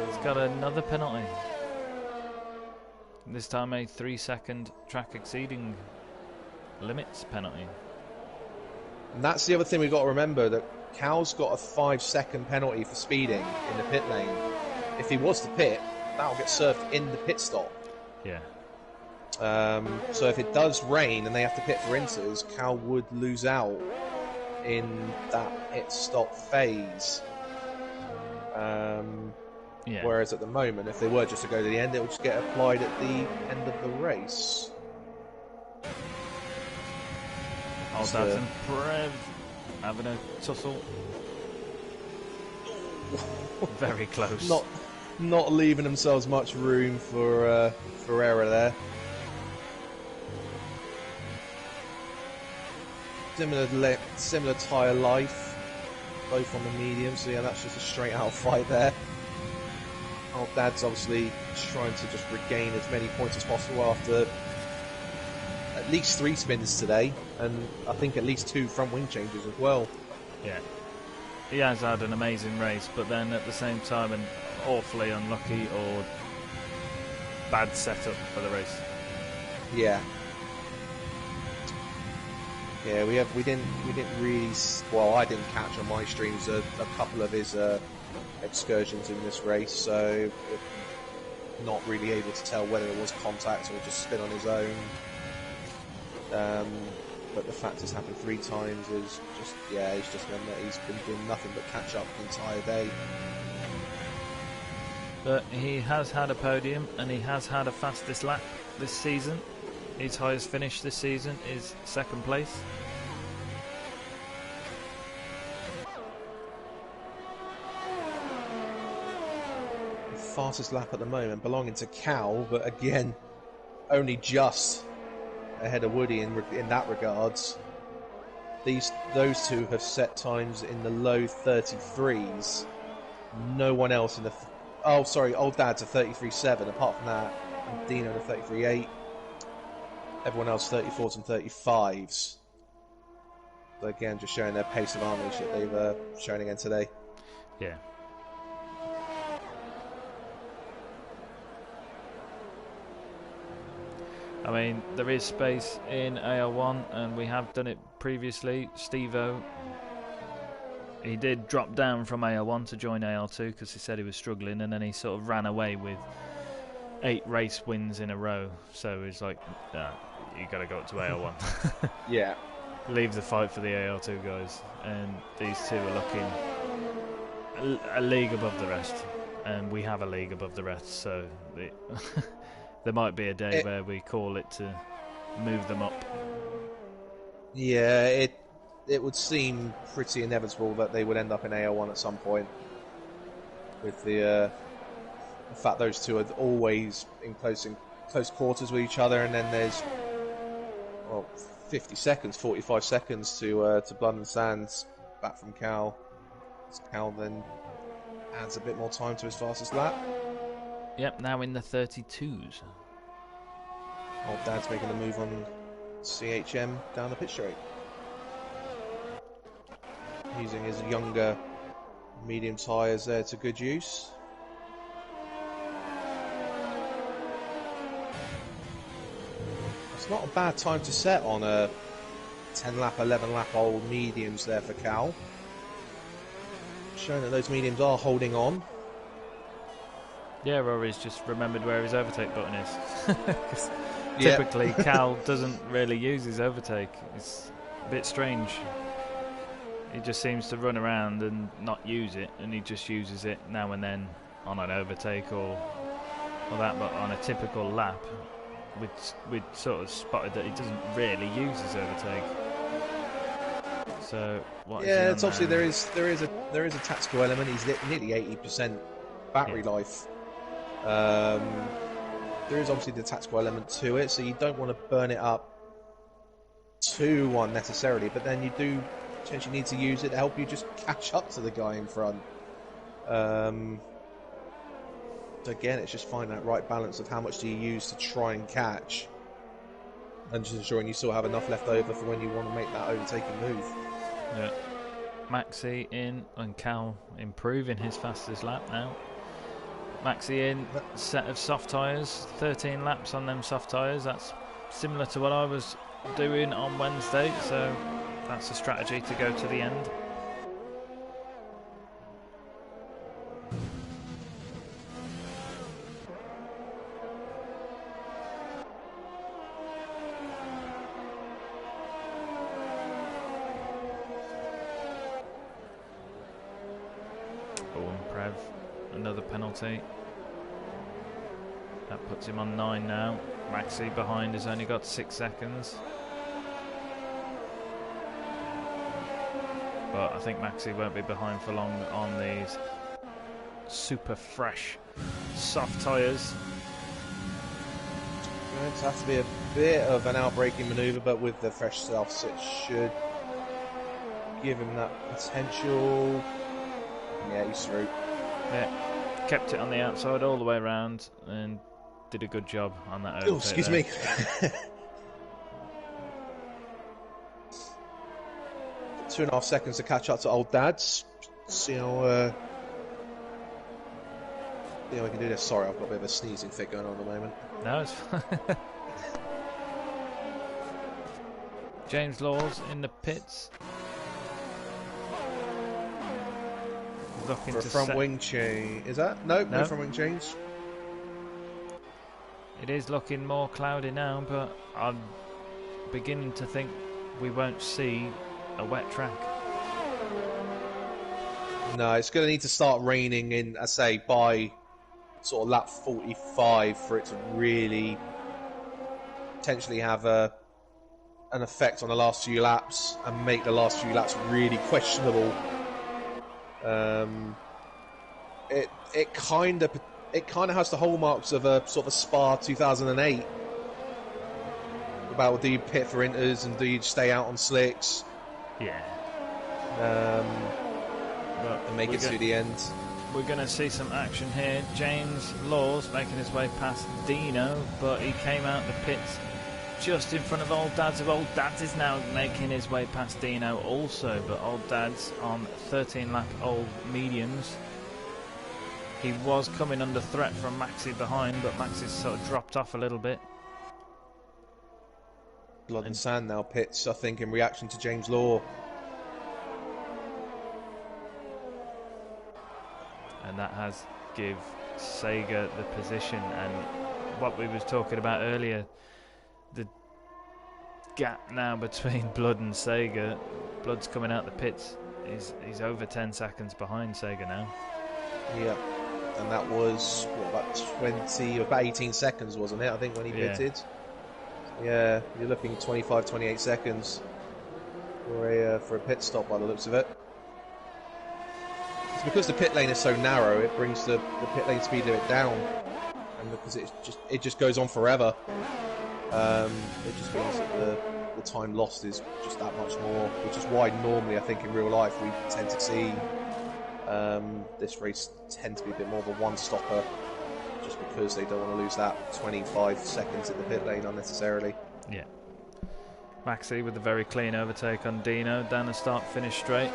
He's got another penalty. This time a 3-second track exceeding limits penalty. And that's the other thing we've got to remember, that Cal's got a 5-second penalty for speeding in the pit lane. If he was to pit, that'll get served in the pit stop. Yeah. So if it does rain and they have to pit for inters, Cal would lose out in that pit stop phase. Whereas at the moment, if they were just to go to the end, it would just get applied at the end of the race. Aldaz and Prev having a tussle. Very close. Not leaving themselves much room for error there. Similar tyre life, both on the medium, so yeah, that's just a straight out fight there. Old Dad's obviously trying to just regain as many points as possible after at least 3 spins today, and I think at least 2 front wing changes as well. Yeah, he has had an amazing race, but then at the same time an awfully unlucky or bad setup for the race. Yeah. Yeah, we didn't really. Well, I didn't catch on my streams a couple of his excursions in this race, so not really able to tell whether it was contact or just spin on his own. But the fact it's happened 3 times is just, yeah, he's just meant that he's been doing nothing but catch up the entire day. But he has had a podium and he has had a fastest lap this season. His highest finish this season is 2nd place. The fastest lap at the moment belonging to Cal, but again, only just ahead of Woody in that regards. Those two have set times in the low 33s. No one else in the... Oh, sorry, Old Dad's a 33.7. Apart from that, and Dino a 33.8. Everyone else 34s and 35s. So again, just showing their pace of army shit they've shown again today. Yeah. I mean, there is space in AL1, and we have done it previously. Steve-O, he did drop down from AL1 to join AL2 because he said he was struggling, and then he sort of ran away with 8 race wins in a row. So he's like, nah, you got to go up to AL1. Yeah. Leave the fight for the AL2 guys, and these two are looking a league above the rest, and we have a league above the rest, so there might be a day where we call it to move them up. Yeah, it would seem pretty inevitable that they would end up in AL1 at some point, with the fact those two are always in close quarters with each other, and then there's 50 seconds, 45 seconds to Blood and Sands back from Cal. Cal then adds a bit more time to his fastest lap. Yep, now in the 32s. Old Dad's making the move on CHM down the pit straight. Using his younger medium tyres there to good use. It's not a bad time to set on a 10 lap, 11 lap old mediums there for Cal. Showing that those mediums are holding on. Yeah, Rory's just remembered where his overtake button is. Typically, Cal doesn't really use his overtake. It's a bit strange. He just seems to run around and not use it, and he just uses it now and then on an overtake or that, but on a typical lap, we'd sort of spotted that he doesn't really use his overtake. So what? Yeah, it's obviously there is a tactical element. He's nearly 80% battery life. There is obviously the tactical element to it, so you don't want to burn it up too unnecessarily, but then you do potentially need to use it to help you just catch up to the guy in front. So again, it's just finding that right balance of how much do you use to try and catch, and just ensuring you still have enough left over for when you want to make that overtaking move. Yeah. Maxi in, and Cal improving his fastest lap now. Maxi in, set of soft tyres, 13 laps on them soft tyres. That's similar to what I was doing on Wednesday, so that's a strategy to go to the end. Prev, another penalty. That puts him on 9 now. Maxi behind has only got 6 seconds. But I think Maxi won't be behind for long on these super fresh soft tyres. Going to have to be a bit of an outbraking manoeuvre, but with the fresh softs it should give him that potential. Yeah, he's through. Yeah, kept it on the outside all the way around and did a good job on that overtake. Oh, excuse me. 2.5 seconds to catch up to Old Dad's. See how we can do this. Sorry, I've got a bit of a sneezing fit going on at the moment. No, it's fine. James Laws in the pits. Looking for a front wing change. Is that? Nope, no front wing change. It is looking more cloudy now, but I'm beginning to think we won't see a wet track. No, it's going to need to start raining in, I say, by sort of lap 45 for it to really potentially have an effect on the last few laps and make the last few laps really questionable. It kind of has the hallmarks of a sort of a Spa 2008. About do you pit for inters and do you stay out on slicks? Yeah. And make it to the end. We're going to see some action here. James Laws making his way past Dino, but he came out the pits just in front of Old Dads. Old Dads is now making his way past Dino also, but Old Dads on 13-lap old mediums. He was coming under threat from Maxi behind, but Maxi's sort of dropped off a little bit. Blood and Sand now pits, I think, in reaction to James Law. And that has give Sega the position, and what we was talking about earlier, the gap now between Blood and Sega. Blood's coming out the pits. He's over 10 seconds behind Sega now. Yeah, and that was what, about 18 seconds, wasn't it? I think when he pitted. Yeah, you're looking 25, 28 seconds for a pit stop by the looks of it. It's because the pit lane is so narrow, it brings the pit lane speed limit down, and because it just goes on forever, it just means that the time lost is just that much more, which is why normally I think in real life we tend to see this race tend to be a bit more of a one-stopper, just because they don't want to lose that 25 seconds in the pit lane unnecessarily. Yeah. Maxi with a very clean overtake on Dino, down the start, finish straight.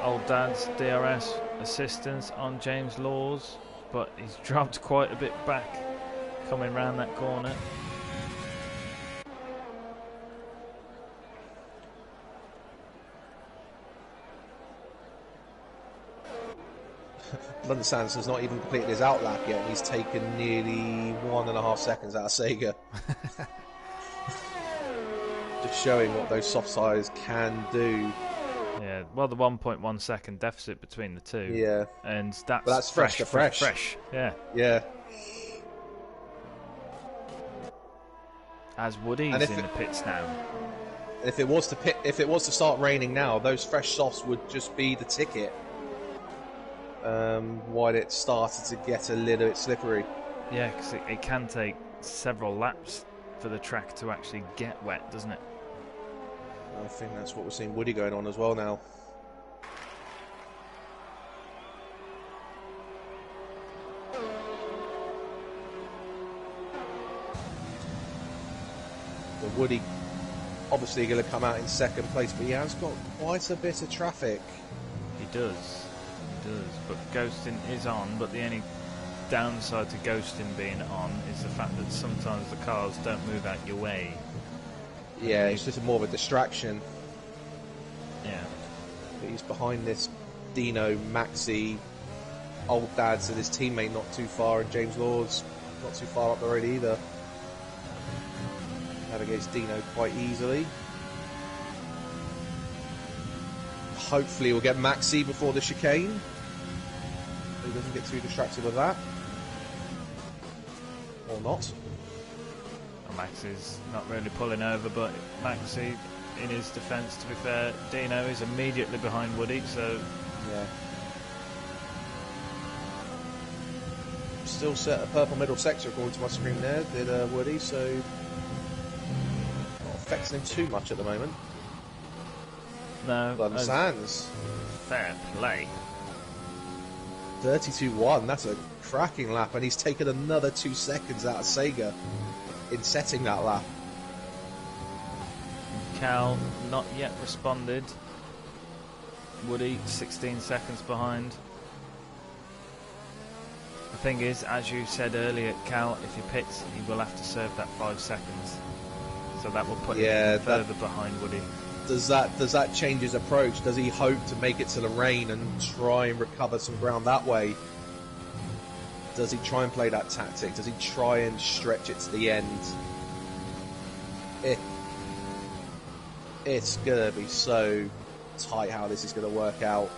Old Dad's DRS assistance on James Laws, but he's dropped quite a bit back coming round that corner. London Sands has not even completed his outlap yet, and he's taken nearly 1.5 seconds out of Sega. Just showing what those soft tyres can do. Yeah, well, the 1.1 second deficit between the two. Yeah. And that's fresh. Fresh, yeah. Yeah. As Woody's in the pits now. If it was to start raining now, those fresh softs would just be the ticket. While it started to get a little bit slippery. Yeah, because it can take several laps for the track to actually get wet, doesn't it? I think that's what we're seeing Woody going on as well now. The Woody obviously going to come out in second place, but he has got quite a bit of traffic. He does, but ghosting is on, but the only downside to ghosting being on is the fact that sometimes the cars don't move out your way. Yeah, it's just more of a distraction. Yeah. But he's behind this Dino, Maxi, Old Dads, and his teammate not too far, and James Law's not too far up the road either. Navigates Dino quite easily. Hopefully we'll get Maxi before the chicane. He doesn't get too distracted with that. Or not. Well, Maxi's not really pulling over, but Maxi, in his defence, to be fair, Dino is immediately behind Woody, so... Yeah. Still set a purple middle sector according to my screen there, did Woody, so... not affecting him too much at the moment. No. Blood and Sands. Fair play. 32.1, that's a cracking lap, and he's taken another 2 seconds out of Sega in setting that lap. Cal not yet responded. Woody 16 seconds behind. The thing is, as you said earlier, Cal, if he pits, he will have to serve that 5 seconds. So that will put him further behind Woody. Does that change his approach? Does he hope to make it to the rain and try and recover some ground that way? Does he try and play that tactic? Does he try and stretch it to the end? It's gonna be so tight how this is gonna work out.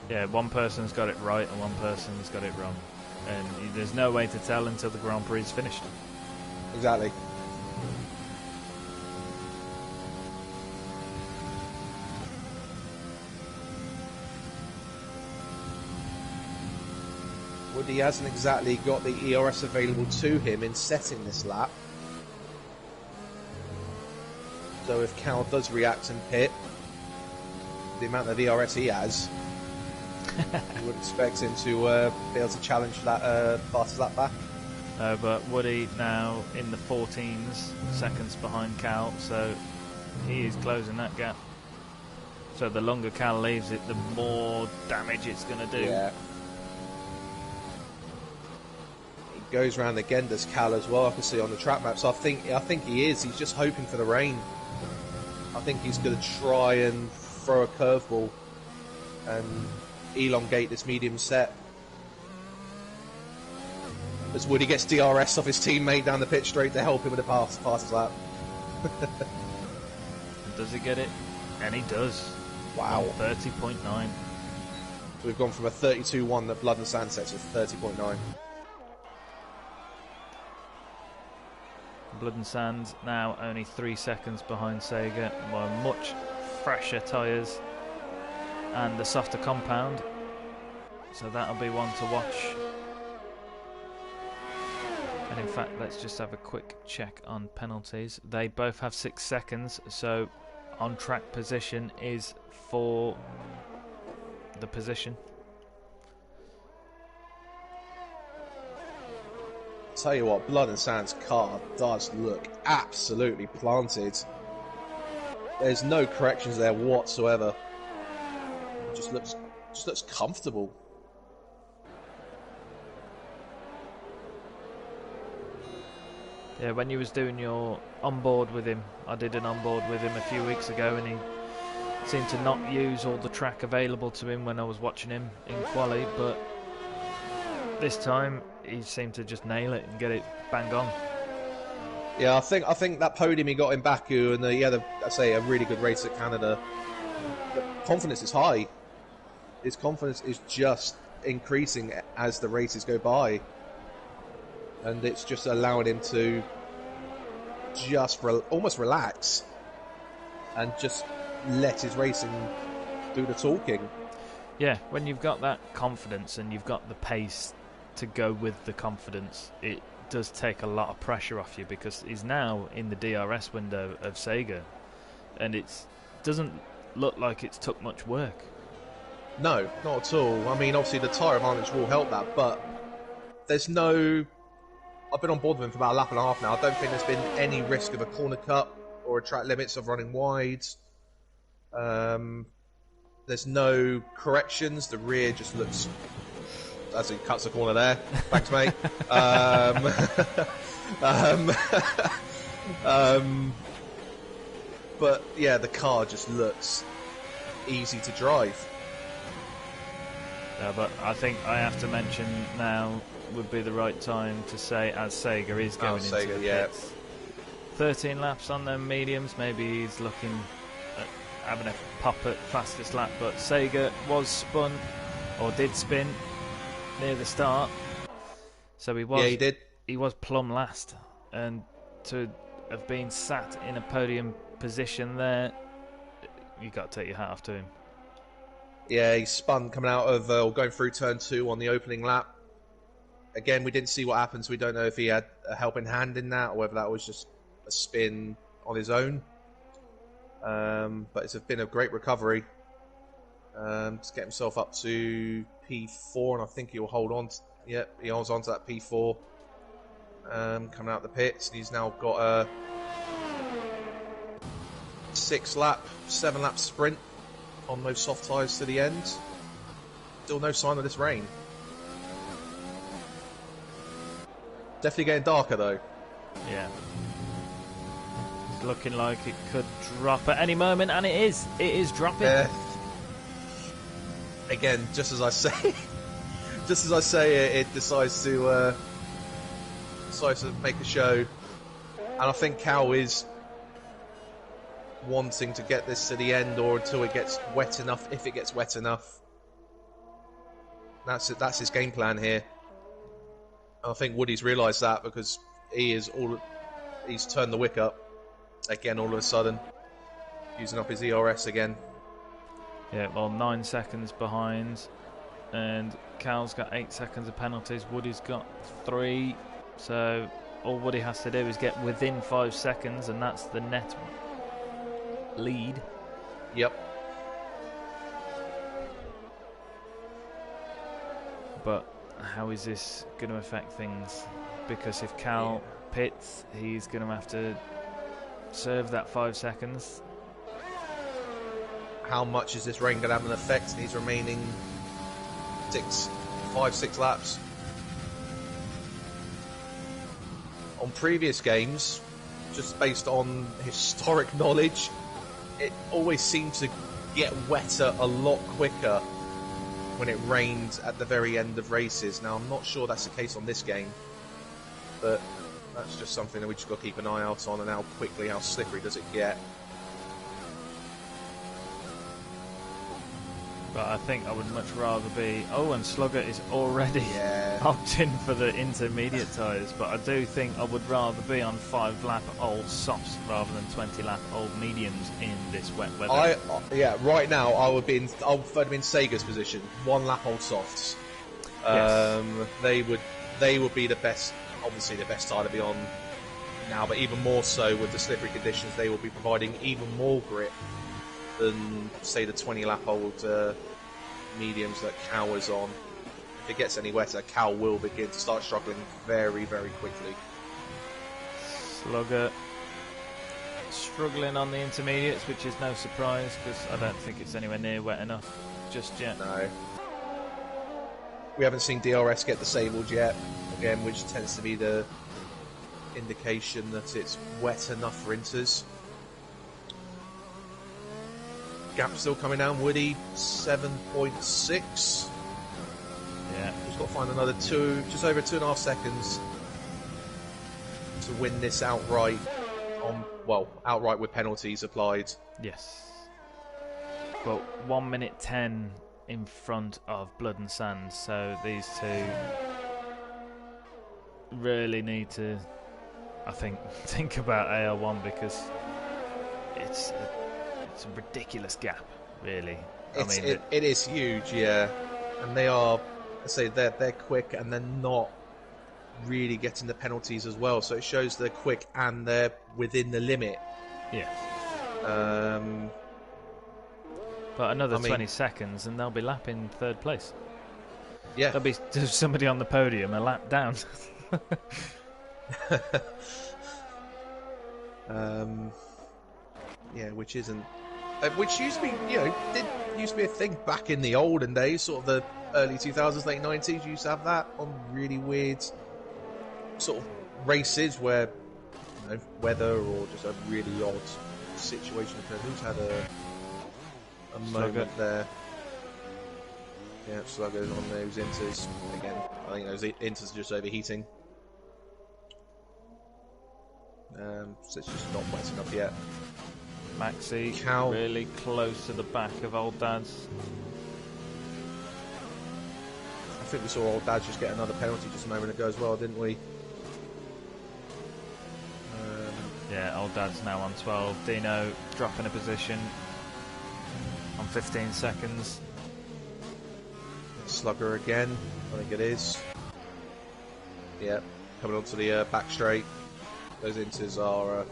Yeah, one person's got it right and one person's got it wrong, and there's no way to tell until the Grand Prix is finished. Exactly. Woody hasn't exactly got the ERS available to him in setting this lap. So if Cal does react and pit, the amount of DRS he has, you would expect him to be able to challenge that fastest lap back. But Woody now in the 14s, seconds behind Cal, so he is closing that gap. So the longer Cal leaves it, the more damage it's going to do. Yeah. He goes round again, does Cal as well. I can see on the track map. So I think he is. He's just hoping for the rain. I think he's going to try and throw a curveball and elongate this medium set. As Woody gets DRS off his teammate down the pit straight to help him with the fastest lap. Does he get it? And he does. Wow. 30.9. So we've gone from a 32.1 that Blood and Sand sets to 30.9. Blood and Sand now only 3 seconds behind Sega, by much fresher tyres and the softer compound. So that'll be one to watch. And in fact, let's just have a quick check on penalties. They both have 6 seconds, so on track position is for the position. Tell you what, Blood and Sand's car does look absolutely planted. There's no corrections there whatsoever. It just looks comfortable. Yeah, when you was doing your onboard with him, I did an onboard with him a few weeks ago, and he seemed to not use all the track available to him when I was watching him in quali, but this time he seemed to just nail it and get it bang on. Yeah, I think that podium he got in Baku, and he had a really good race at Canada. The confidence is high. His confidence is just increasing as the races go by. And it's just allowing him to just almost relax and just let his racing do the talking. Yeah, when you've got that confidence and you've got the pace to go with the confidence, it does take a lot of pressure off you, because he's now in the DRS window of Sega, and it doesn't look like it's took much work. No, not at all. I mean, obviously the tyre advantage will help that, but there's no... I've been on board with him for about a lap and a half now. I don't think there's been any risk of a corner cut or a track limits of running wide. There's no corrections. The rear just looks... as he cuts the corner there. Thanks, mate. But yeah, the car just looks easy to drive. Yeah, but I think I have to mention now would be the right time to say, as Sega is going into Sega, the yeah. pits. 13 laps on them mediums. Maybe he's looking at having a pop at fastest lap, but Sega was spun, or did spin, near the start, so he was plumb last, and to have been sat in a podium position there, you got to take your hat off to him. Yeah, he spun coming out of or going through turn 2 on the opening lap. Again, we didn't see what happened, so we don't know if he had a helping hand in that or whether that was just a spin on his own. But it's been a great recovery. To get himself up to P4, and I think he'll hold on. Yep, he holds on to that P4. Coming out the pits, and he's now got a 7 lap sprint on those soft tyres to the end. Still no sign of this rain. Definitely getting darker though. Yeah. It's looking like it could drop at any moment, and it is. It is dropping. Again, just as I say it decides to make a show, and I think Cal is wanting to get this to the end, or until it gets wet enough. If it gets wet enough, that's it. That's his game plan here. And I think Woody's realised that, because he's turned the wick up again all of a sudden, using up his ERS again. Yeah, well, 9 seconds behind, and Cal's got 8 seconds of penalties. Woody's got 3, so all Woody has to do is get within 5 seconds, and that's the net lead. Yep. But how is this going to affect things? Because if Cal pits, he's going to have to serve that 5 seconds. How much is this rain going to have an effect in these remaining 5-6 laps? On previous games, just based on historic knowledge, it always seems to get wetter a lot quicker when it rains at the very end of races. Now, I'm not sure that's the case on this game, but that's just something that we just got to keep an eye out on, and how slippery does it get. But I think I would much rather be... Oh, and Slugger is already opting for the intermediate tyres. But I do think I would rather be on 5-lap old softs rather than 20-lap old mediums in this wet weather. Right now I would prefer to be in Sega's position. 1 lap old softs. Yes. They would be the best, obviously the best tyre to be on now. But even more so with the slippery conditions, they will be providing even more grip than, say, the 20-lap old mediums that Cal is on. If it gets any wetter, Cal will begin to start struggling very, very quickly. Slugger struggling on the intermediates, which is no surprise because I don't think it's anywhere near wet enough just yet. No. We haven't seen DRS get disabled yet, again, which tends to be the indication that it's wet enough for inters. Gap still coming down. Woody 7.6. Yeah, Just got to find another just over 2.5 seconds to win this outright. Outright with penalties applied. yes. Well, 1 minute 10 in front of Blood and Sand, so these two really need to, I think about AL1 because it's a ridiculous gap, really. It is huge, yeah. And they are, I say, they're quick and they're not really getting the penalties as well. So it shows they're quick and they're within the limit. Yeah. But another 20 seconds and they'll be lapping 3rd place. Yeah. There'll be somebody on the podium a lap down. Yeah, which isn't... which used to be, used to be a thing back in the olden days, sort of the early 2000s, late 90s. You used to have that on really weird sort of races where, weather or just a really odd situation occurred. Who's had a moment there? Yeah, Slugger's on those inters again. I think those inters are just overheating. So it's just not wet enough yet. Maxi Cal really close to the back of Old Dad's. I think we saw Old Dad just get another penalty just a moment ago as well, didn't we? Yeah, Old Dad's now on 12. Dino dropping a position on 15 seconds. Slugger again, I think it is. Yeah, coming onto the back straight. Those inters are...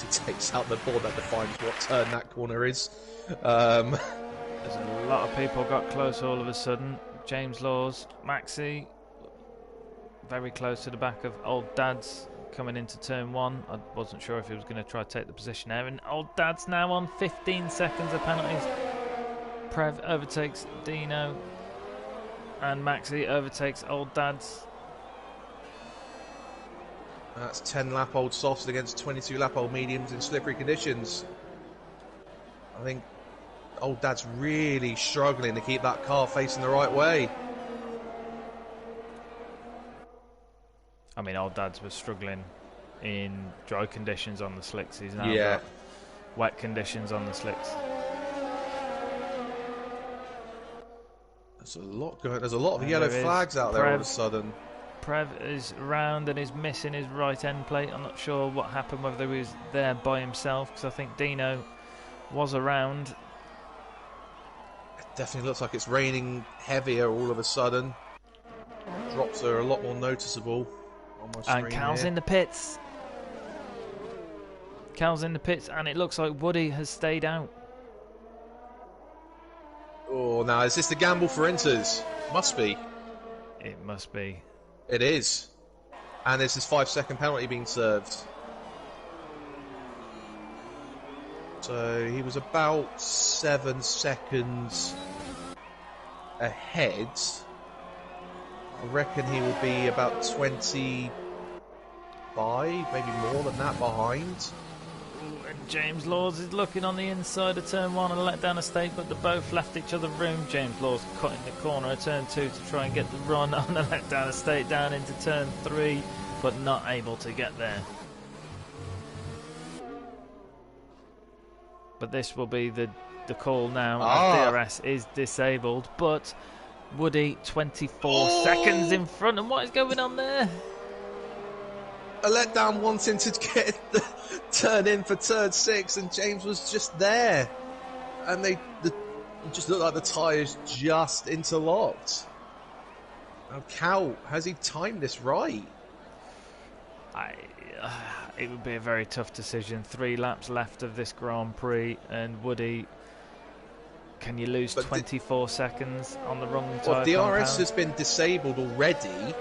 he takes out the board that defines what turn that corner is. There's a lot of people got close all of a sudden. James Laws, Maxi, very close to the back of Old Dad's coming into turn 1. I wasn't sure if he was going to try to take the position there. And Old Dad's now on 15 seconds of penalties. Prev overtakes Dino. And Maxi overtakes Old Dad's. That's 10 lap old softs against 22 lap old mediums in slippery conditions. I think Old Dad's really struggling to keep that car facing the right way. I mean, Old Dad's was struggling in dry conditions on the slicks. He's now got wet conditions on the slicks. There's a lot of yellow flags out there all of a sudden. Prev is round and is missing his right end plate. I'm not sure what happened, whether he was there by himself, because I think Dino was around. It definitely looks like it's raining heavier all of a sudden. Drops are a lot more noticeable on my screen. And Cal's here. in the pits. Cal's in the pits, and it looks like Woody has stayed out. Oh, now is this the gamble for Inters? Must be. It must be. It is. And there's this 5-second penalty being served. So he was about 7 seconds ahead. I reckon he will be about 25, maybe more than that behind. Ooh, and James Laws is looking on the inside of turn 1 and let down a stake, but they both left each other room. James Laws cutting the corner of turn 2 to try and get the run on and let down a stake down into turn 3, but not able to get there. But this will be the call now. DRS is disabled, but Woody 24 seconds in front. And what is going on there? A letdown wanting to get the turn in for turn 6, and James was just there. And it just looked like the tyres just interlocked. Now, Cal, has he timed this right? It would be a very tough decision. 3 laps left of this Grand Prix, and Woody, can you lose 24 seconds on the wrong tyre? Well, DRS has been disabled already.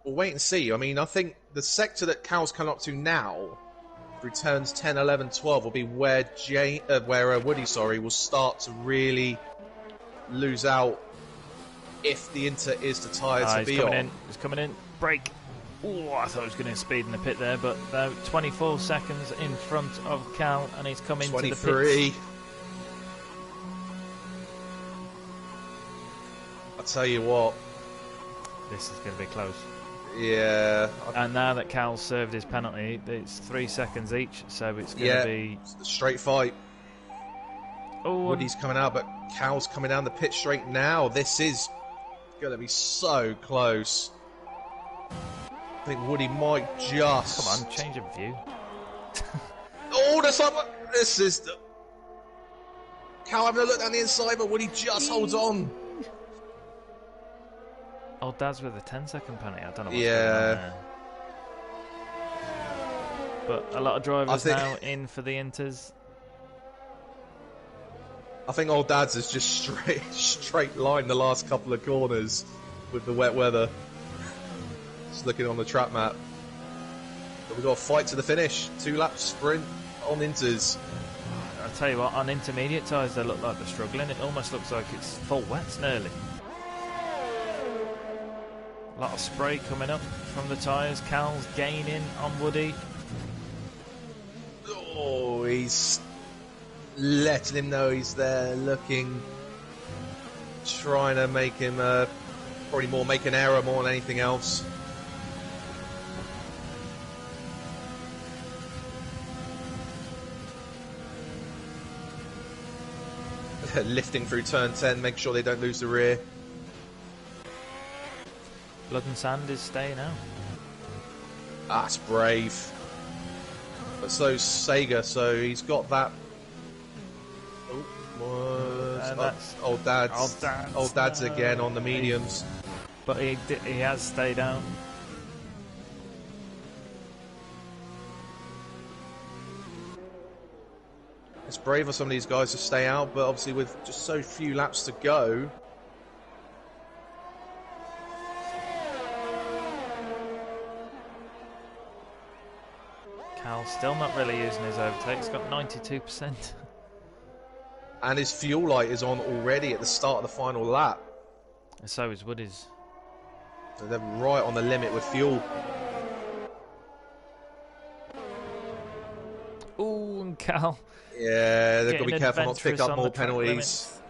We'll wait and see. I mean, I think the sector that Cal's come up to now, through turns 10, 11, 12, will be where Woody, will start to really lose out if the Inter is the tyre to be on. He's coming in. Brake. Oh, I thought he was going to speed in the pit there, but 24 seconds in front of Cal, and he's coming to the pits. 23. I'll tell you what. This is going to be close. Yeah. And now that Cal's served his penalty, it's 3 seconds each, so it's going to be a straight fight. Oh, Woody's coming out, but Cal's coming down the pit straight now. This is going to be so close. I think Woody might just... Come on, change of view. Oh, that's like... This is... Cal having a look down the inside, but Woody just holds on. Old Dad's with a 10-second penalty. I don't know what's going on there. But a lot of drivers now in for the Inters. I think Old Dad's has just straight lined the last couple of corners with the wet weather. Just looking on the track map. But we've got a fight to the finish. 2-lap sprint on Inters. I'll tell you what, on intermediate tyres they look like they're struggling. It almost looks like it's full wets nearly. A lot of spray coming up from the tyres. Cal's gaining on Woody. Oh, he's letting him know he's there, looking, trying to make him probably more make an error more than anything else. Lifting through turn 10, make sure they don't lose the rear. Blood and Sand is staying out. That's brave. But so's Sega, so he's got that. That's Old Dad's again on the mediums. But he has stayed out. It's brave for some of these guys to stay out, but obviously with just so few laps to go. Cal's still not really using his overtake. He's got 92%. And his fuel light is on already at the start of the final lap. And so is Woody's. So they're right on the limit with fuel. Ooh, and Cal. Yeah, they've got to be careful not to pick up more penalties. Limits.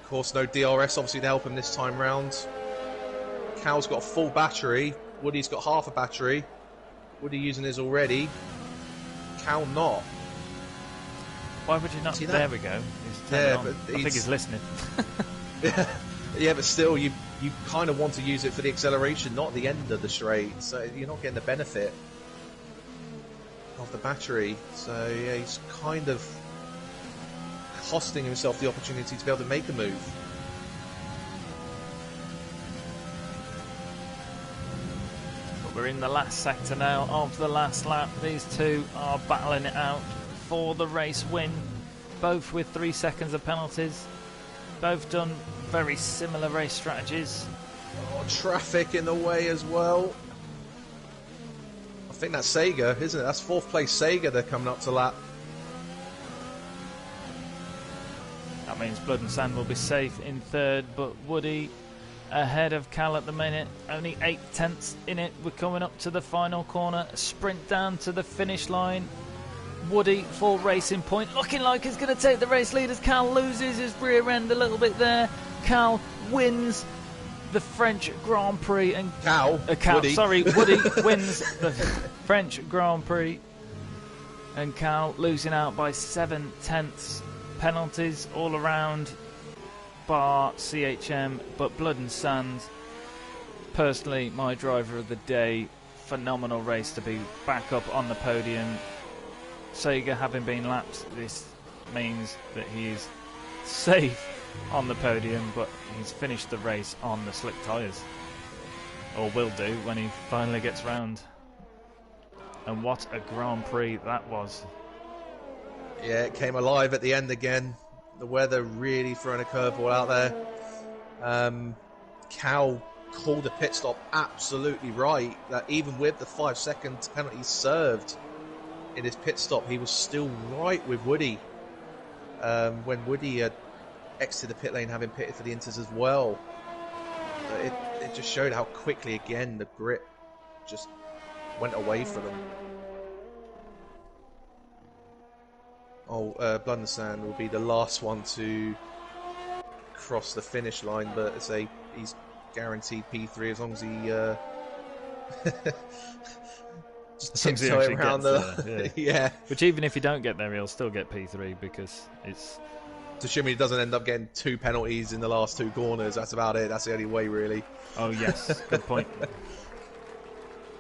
Of course, no DRS obviously to help him this time round. Cal's got a full battery. Woody's got half a battery. Woody using his already. Cal not. Why would you not? See that? There we go. But I think he's listening. Yeah, but still, you kind of want to use it for the acceleration, not the end of the straight. So you're not getting the benefit of the battery. So yeah, he's kind of costing himself the opportunity to be able to make a move. We're in the last sector now of the last lap. These two are battling it out for the race win, both with 3 seconds of penalties. Both done very similar race strategies. Oh, traffic in the way as well. I think that's Sega, isn't it? That's 4th place Sega they're coming up to lap. That means Blood and Sand will be safe in 3rd, but Woody ahead of Cal at the minute, only 8/10 in it. We're coming up to the final corner, a sprint down to the finish line. Woody, full racing point, looking like he's going to take the race lead as Cal loses his rear end a little bit there. Cal wins the French Grand Prix and Woody wins the French Grand Prix, and Cal losing out by 7/10. Penalties all around, bar CHM, but Blood and Sand, personally my driver of the day. Phenomenal race to be back up on the podium. Sega having been lapped, this means that he's safe on the podium, but he's finished the race on the slick tyres, or will do when he finally gets round. And what a Grand Prix that was. Yeah, it came alive at the end again. The weather really throwing a curveball out there. Cal called a pit stop absolutely right. That even with the 5-second penalty served in his pit stop, he was still right with Woody. When Woody had exited the pit lane, having pitted for the Inters as well. It just showed how quickly, again, the grip just went away from them. Blood and Sand will be the last one to cross the finish line, but he's guaranteed P3 as long as he just tiptoe around the yeah. Which even if you don't get there, he'll still get P3 because it's. Assuming he doesn't end up getting 2 penalties in the last 2 corners, that's about it. That's the only way, really. Oh yes, good point.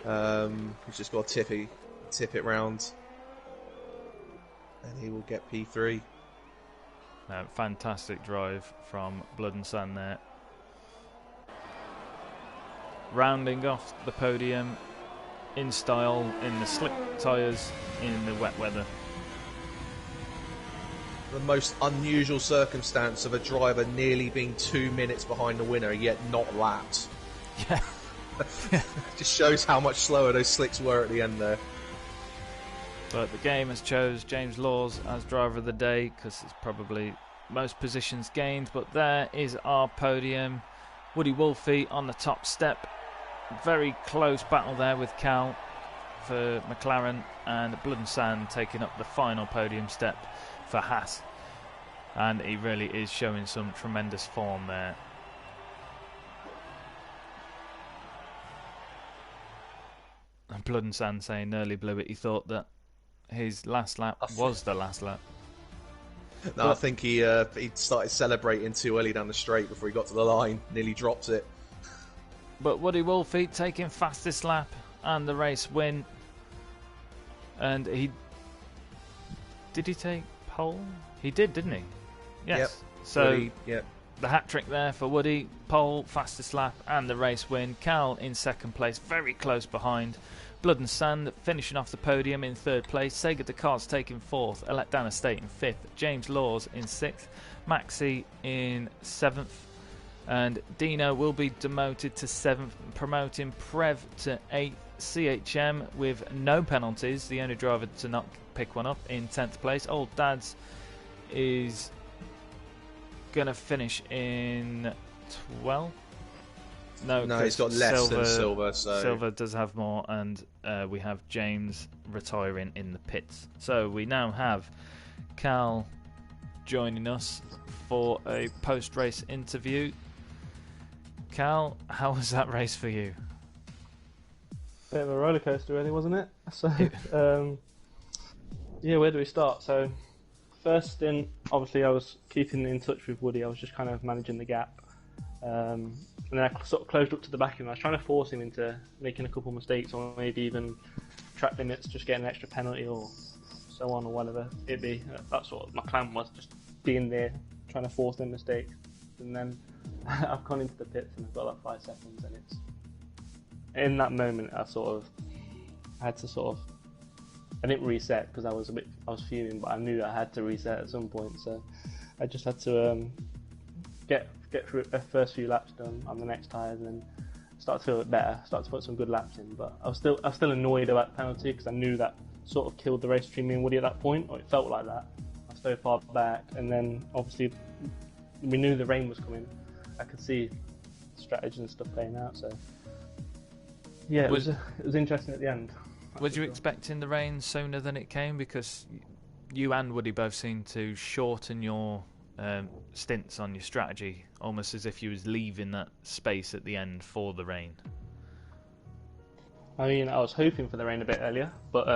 He's just got to tip it round, and he will get P3. Fantastic drive from Blood and Sand there. Rounding off the podium in style, in the slick tyres, in the wet weather. The most unusual circumstance of a driver nearly being 2 minutes behind the winner, yet not lapped. Yeah. Just shows how much slower those slicks were at the end there. But the game has chose James Laws as driver of the day because it's probably most positions gained. But there is our podium. Woody Wolfe on the top step. Very close battle there with Cal for McLaren, and Blood and Sand taking up the final podium step for Haas. And he really is showing some tremendous form there. And Blood and Sand saying nearly blew it. He thought that his last lap was the last lap. No, I think he started celebrating too early down the straight before he got to the line. Nearly dropped it. But Woody Wolfe taking fastest lap and the race win. And did he take pole? He did, didn't he? Yes. Yep. So Woody, yep. The hat trick there for Woody, pole, fastest lap and the race win. Cal in second place, very close behind. Blood and Sand finishing off the podium in third place. Sega Descartes taking fourth. Eletdana State in fifth. James Laws in sixth. Maxi in seventh. And Dino will be demoted to seventh, promoting Prev to eighth. CHM with no penalties, the only driver to not pick one up, in 10th place. Old Dads is going to finish in 12th. No, he's got less than Silver. So. Silver does have more, and we have James retiring in the pits. So we now have Cal joining us for a post-race interview. Cal, how was that race for you? Bit of a roller coaster, really, wasn't it? So, yeah, where do we start? So, first stint, obviously, I was keeping in touch with Woody. I was just kind of managing the gap, and then I sort of closed up to the back of him. I was trying to force him into making a couple of mistakes, or maybe even track limits, just getting an extra penalty, or so on, or whatever it be. That's what my plan was, just being there, trying to force them mistakes, and then I've gone into the pits and I've got like 5 seconds, and in that moment, I had to I didn't reset because I was fuming, but I knew I had to reset at some point. So I just had to get through the first few laps done on the next tyres, and then start to feel it better. Start to put some good laps in, but I was still annoyed about the penalty because I knew that sort of killed the race between me and Woody at that point, or it felt like that. I was so far back, and then obviously we knew the rain was coming. I could see strategy and stuff playing out. So yeah, it was interesting at the end. Was you expecting the rain sooner than it came? Because you and Woody both seemed to shorten your stints on your strategy, almost as if you was leaving that space at the end for the rain. I mean, I was hoping for the rain a bit earlier, but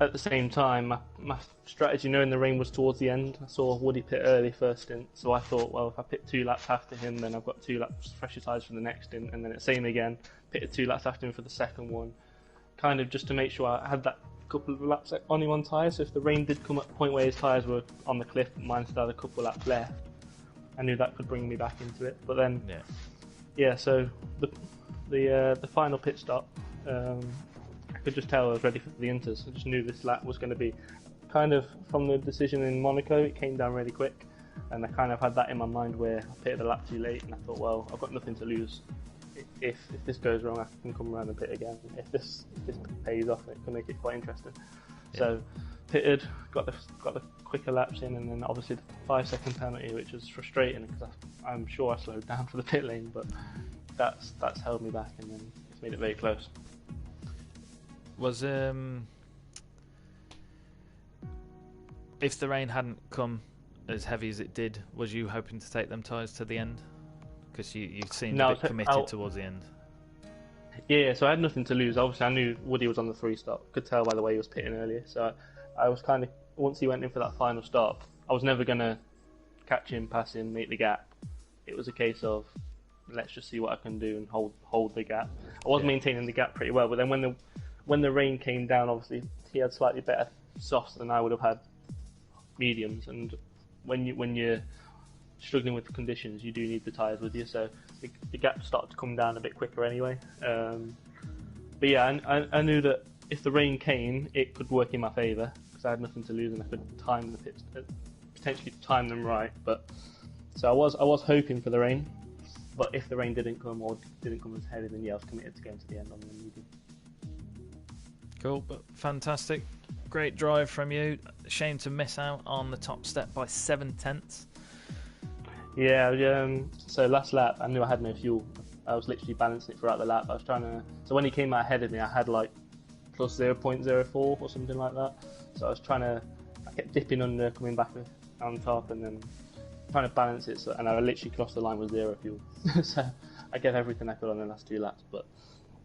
at the same time, my strategy, knowing the rain was towards the end, I saw Woody pit early first stint, so I thought, well, if I pit 2 laps after him, then I've got 2 laps fresher tyres for the next stint, and then it's same again, pitted 2 laps after him for the second one, kind of just to make sure I had that couple of laps on him on tyres, so if the rain did come at the point where his tyres were on the cliff, mine still had a couple of laps left, I knew that could bring me back into it, but then, so the final pit stop, I could just tell I was ready for the inters. I just knew this lap was going to be kind of from the decision in Monaco. It came down really quick, and I kind of had that in my mind where I pitted the lap too late, and I thought, well, I've got nothing to lose. If this goes wrong, I can come around and pit again. If this pays off, it can make it quite interesting. Yeah. So pitted, got the quicker laps in, and then obviously the 5-second penalty, which was frustrating because I'm sure I slowed down for the pit lane, but that's held me back, and then it's made it very close. Was if the rain hadn't come as heavy as it did, was you hoping to take them tyres to the end? Because you seemed a bit committed towards the end. Yeah, so I had nothing to lose. Obviously, I knew Woody was on the 3 stop. Could tell by the way he was pitting earlier. So I was kind of, once he went in for that final stop, I was never going to catch him, pass him, make the gap. It was a case of, let's just see what I can do and hold the gap. I was maintaining the gap pretty well, but then when the rain came down, obviously he had slightly better softs than I would have had mediums, and when you're struggling with the conditions, you do need the tyres with you, so the gap started to come down a bit quicker anyway. But yeah, I knew that if the rain came, it could work in my favour because I had nothing to lose and I could time the pits, potentially time them right. But so I was hoping for the rain, but if the rain didn't come or didn't come as heavy, then yeah, I was committed to going to the end on the medium. Cool, but fantastic. Great drive from you. Shame to miss out on the top step by 7/10. Yeah, so last lap, I knew I had no fuel. I was literally balancing it throughout the lap. I was trying to... So when he came out ahead of me, I had like plus 0.04 or something like that. So I kept dipping under, coming back on top, and then trying to balance it. And I literally crossed the line with 0 fuel. So I gave everything I could on the last 2 laps. But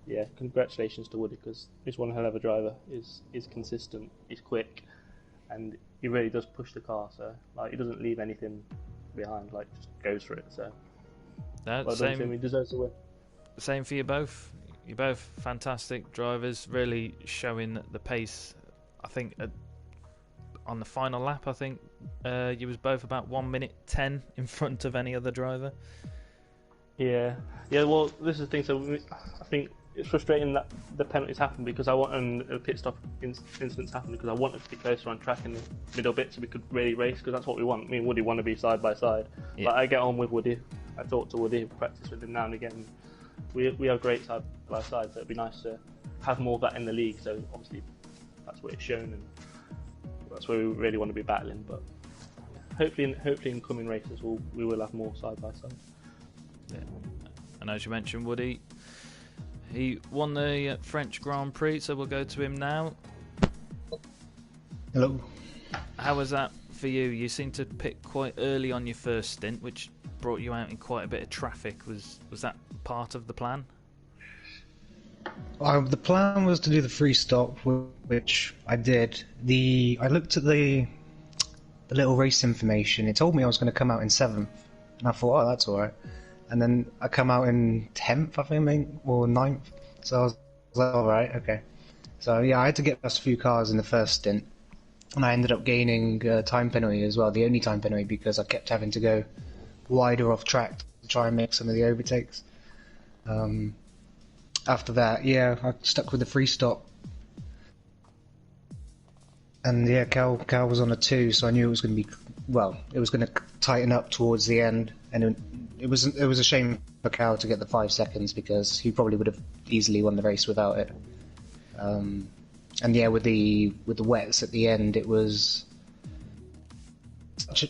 yeah, congratulations to Woody, because he's one hell of a driver. He's consistent, he's quick, and he really does push the car. So like, he doesn't leave anything behind, like just goes for it. So well done to him. He deserves to win. Same for you both. You're both fantastic drivers, really showing the pace. I think on the final lap, I think you was both about 1 minute 10 in front of any other driver. Yeah. Well, this is the thing. So I think it's frustrating that the penalties happen because I want, and the pit stop incidents happen because I wanted to be closer on track in the middle bit so we could really race, because that's what we want. Me and Woody want to be side by side. Yeah. But I get on with Woody. I talk to Woody, practice with him now and again. We are great side by side, so it'd be nice to have more of that in the league. So obviously that's what it's shown, and that's where we really want to be battling. But hopefully in coming races we will have more side by side. Yeah. And as you mentioned, Woody, he won the French Grand Prix, so we'll go to him now. Hello. How was that for you? You seemed to pick quite early on your first stint, which brought you out in quite a bit of traffic. Was that part of the plan? The plan was to do the free stop, which I did. I looked at the little race information. It told me I was going to come out in 7th, and I thought, oh, that's alright. And then I come out in 10th, I think, or 9th. So I was like, alright, okay. So yeah, I had to get past a few cars in the first stint. And I ended up gaining a time penalty as well, the only time penalty, because I kept having to go wider off track to try and make some of the overtakes. after that, yeah, I stuck with the free stop. And yeah, Cal was on a 2, so I knew it was going to be, well, it was going to tighten up towards the end, and it was a shame for Cal to get the 5 seconds because he probably would have easily won the race without it. And yeah, with the wets at the end, it was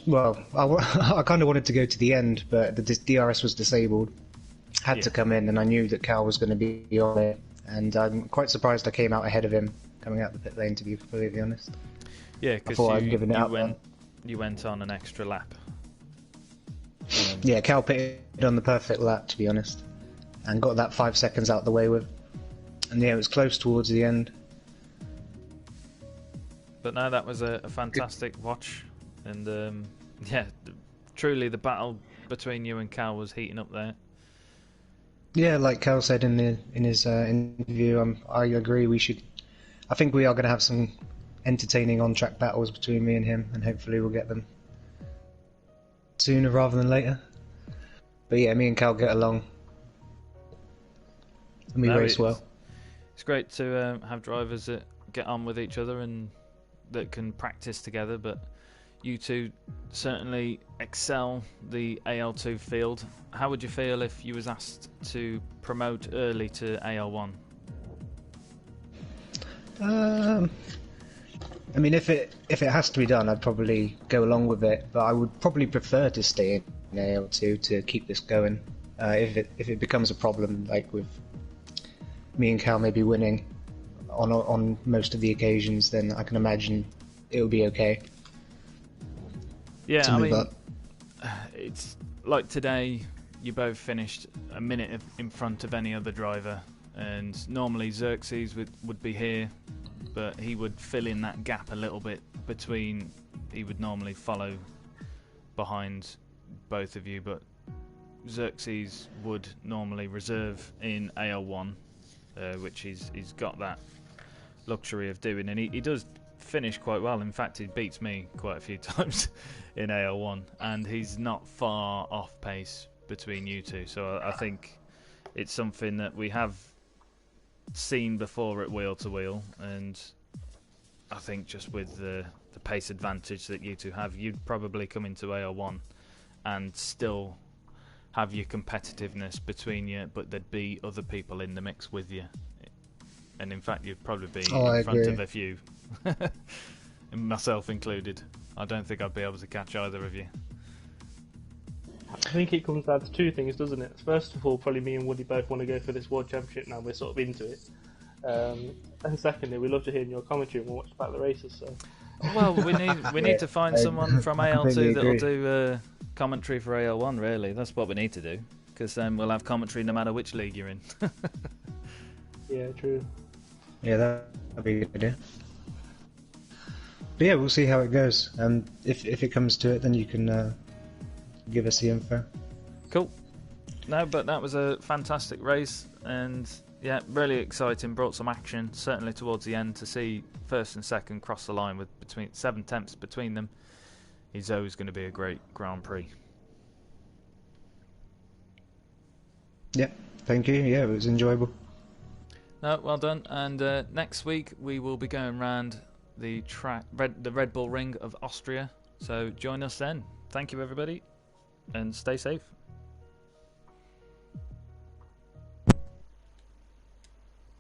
well, I kind of wanted to go to the end, but the DRS was disabled, had to come in, and I knew that Cal was going to be on it, and I'm quite surprised I came out ahead of him coming out the pit lane, to be completely honest. Yeah, because you went on an extra lap. Yeah, Cal pitted on the perfect lap, to be honest, and got that 5 seconds out the way with. And yeah, it was close towards the end. But no, that was a fantastic watch, and yeah, truly the battle between you and Cal was heating up there. Yeah, like Cal said in his interview, I agree. I think we are going to have some entertaining on-track battles between me and him, and hopefully we'll get them sooner rather than later. But yeah, me and Cal get along, and we race well. It's great to have drivers that get on with each other and that can practice together, but you two certainly excel the AL2 field. How would you feel if you was asked to promote early to AL1? I mean, if it has to be done, I'd probably go along with it, but I would probably prefer to stay in AL2 to keep this going. If it becomes a problem, like with me and Cal maybe winning on most of the occasions, then I can imagine it would be okay. Yeah, I mean, it's like today, you both finished a minute in front of any other driver, and normally Xerxes would be here, but he would fill in that gap a little bit between. He would normally follow behind both of you, but Xerxes would normally reserve in AL1, which he's got that luxury of doing, and he does finish quite well. In fact, he beats me quite a few times in AL1, and he's not far off pace between you two, so I think it's something that we have seen before at wheel to wheel, and I think just with the pace advantage that you two have, you'd probably come into AL1 and still have your competitiveness between you, but there'd be other people in the mix with you, and in fact you'd probably be in front of a few, myself included. I don't think I'd be able to catch either of you. I think it comes down to two things, doesn't it? First of all, probably me and Woody both want to go for this World Championship now, we're sort of into it. And secondly, we love to hear your commentary when we watch about the races. So. Well, we need to find someone from AL2 that'll do commentary for AL1, really. That's what we need to do, because then we'll have commentary no matter which league you're in. Yeah, true. Yeah, that'd be a good idea. But yeah, we'll see how it goes. If it comes to it, then you can give us the info. Cool. No, but that was a fantastic race, and yeah, really exciting. Brought some action, certainly towards the end, to see first and second cross the line with between 7 tenths between them. It's always going to be a great Grand Prix. Yeah, thank you. Yeah, it was enjoyable. No, well done. And next week we will be going round the Red Bull Ring of Austria. So join us then. Thank you, everybody, and stay safe.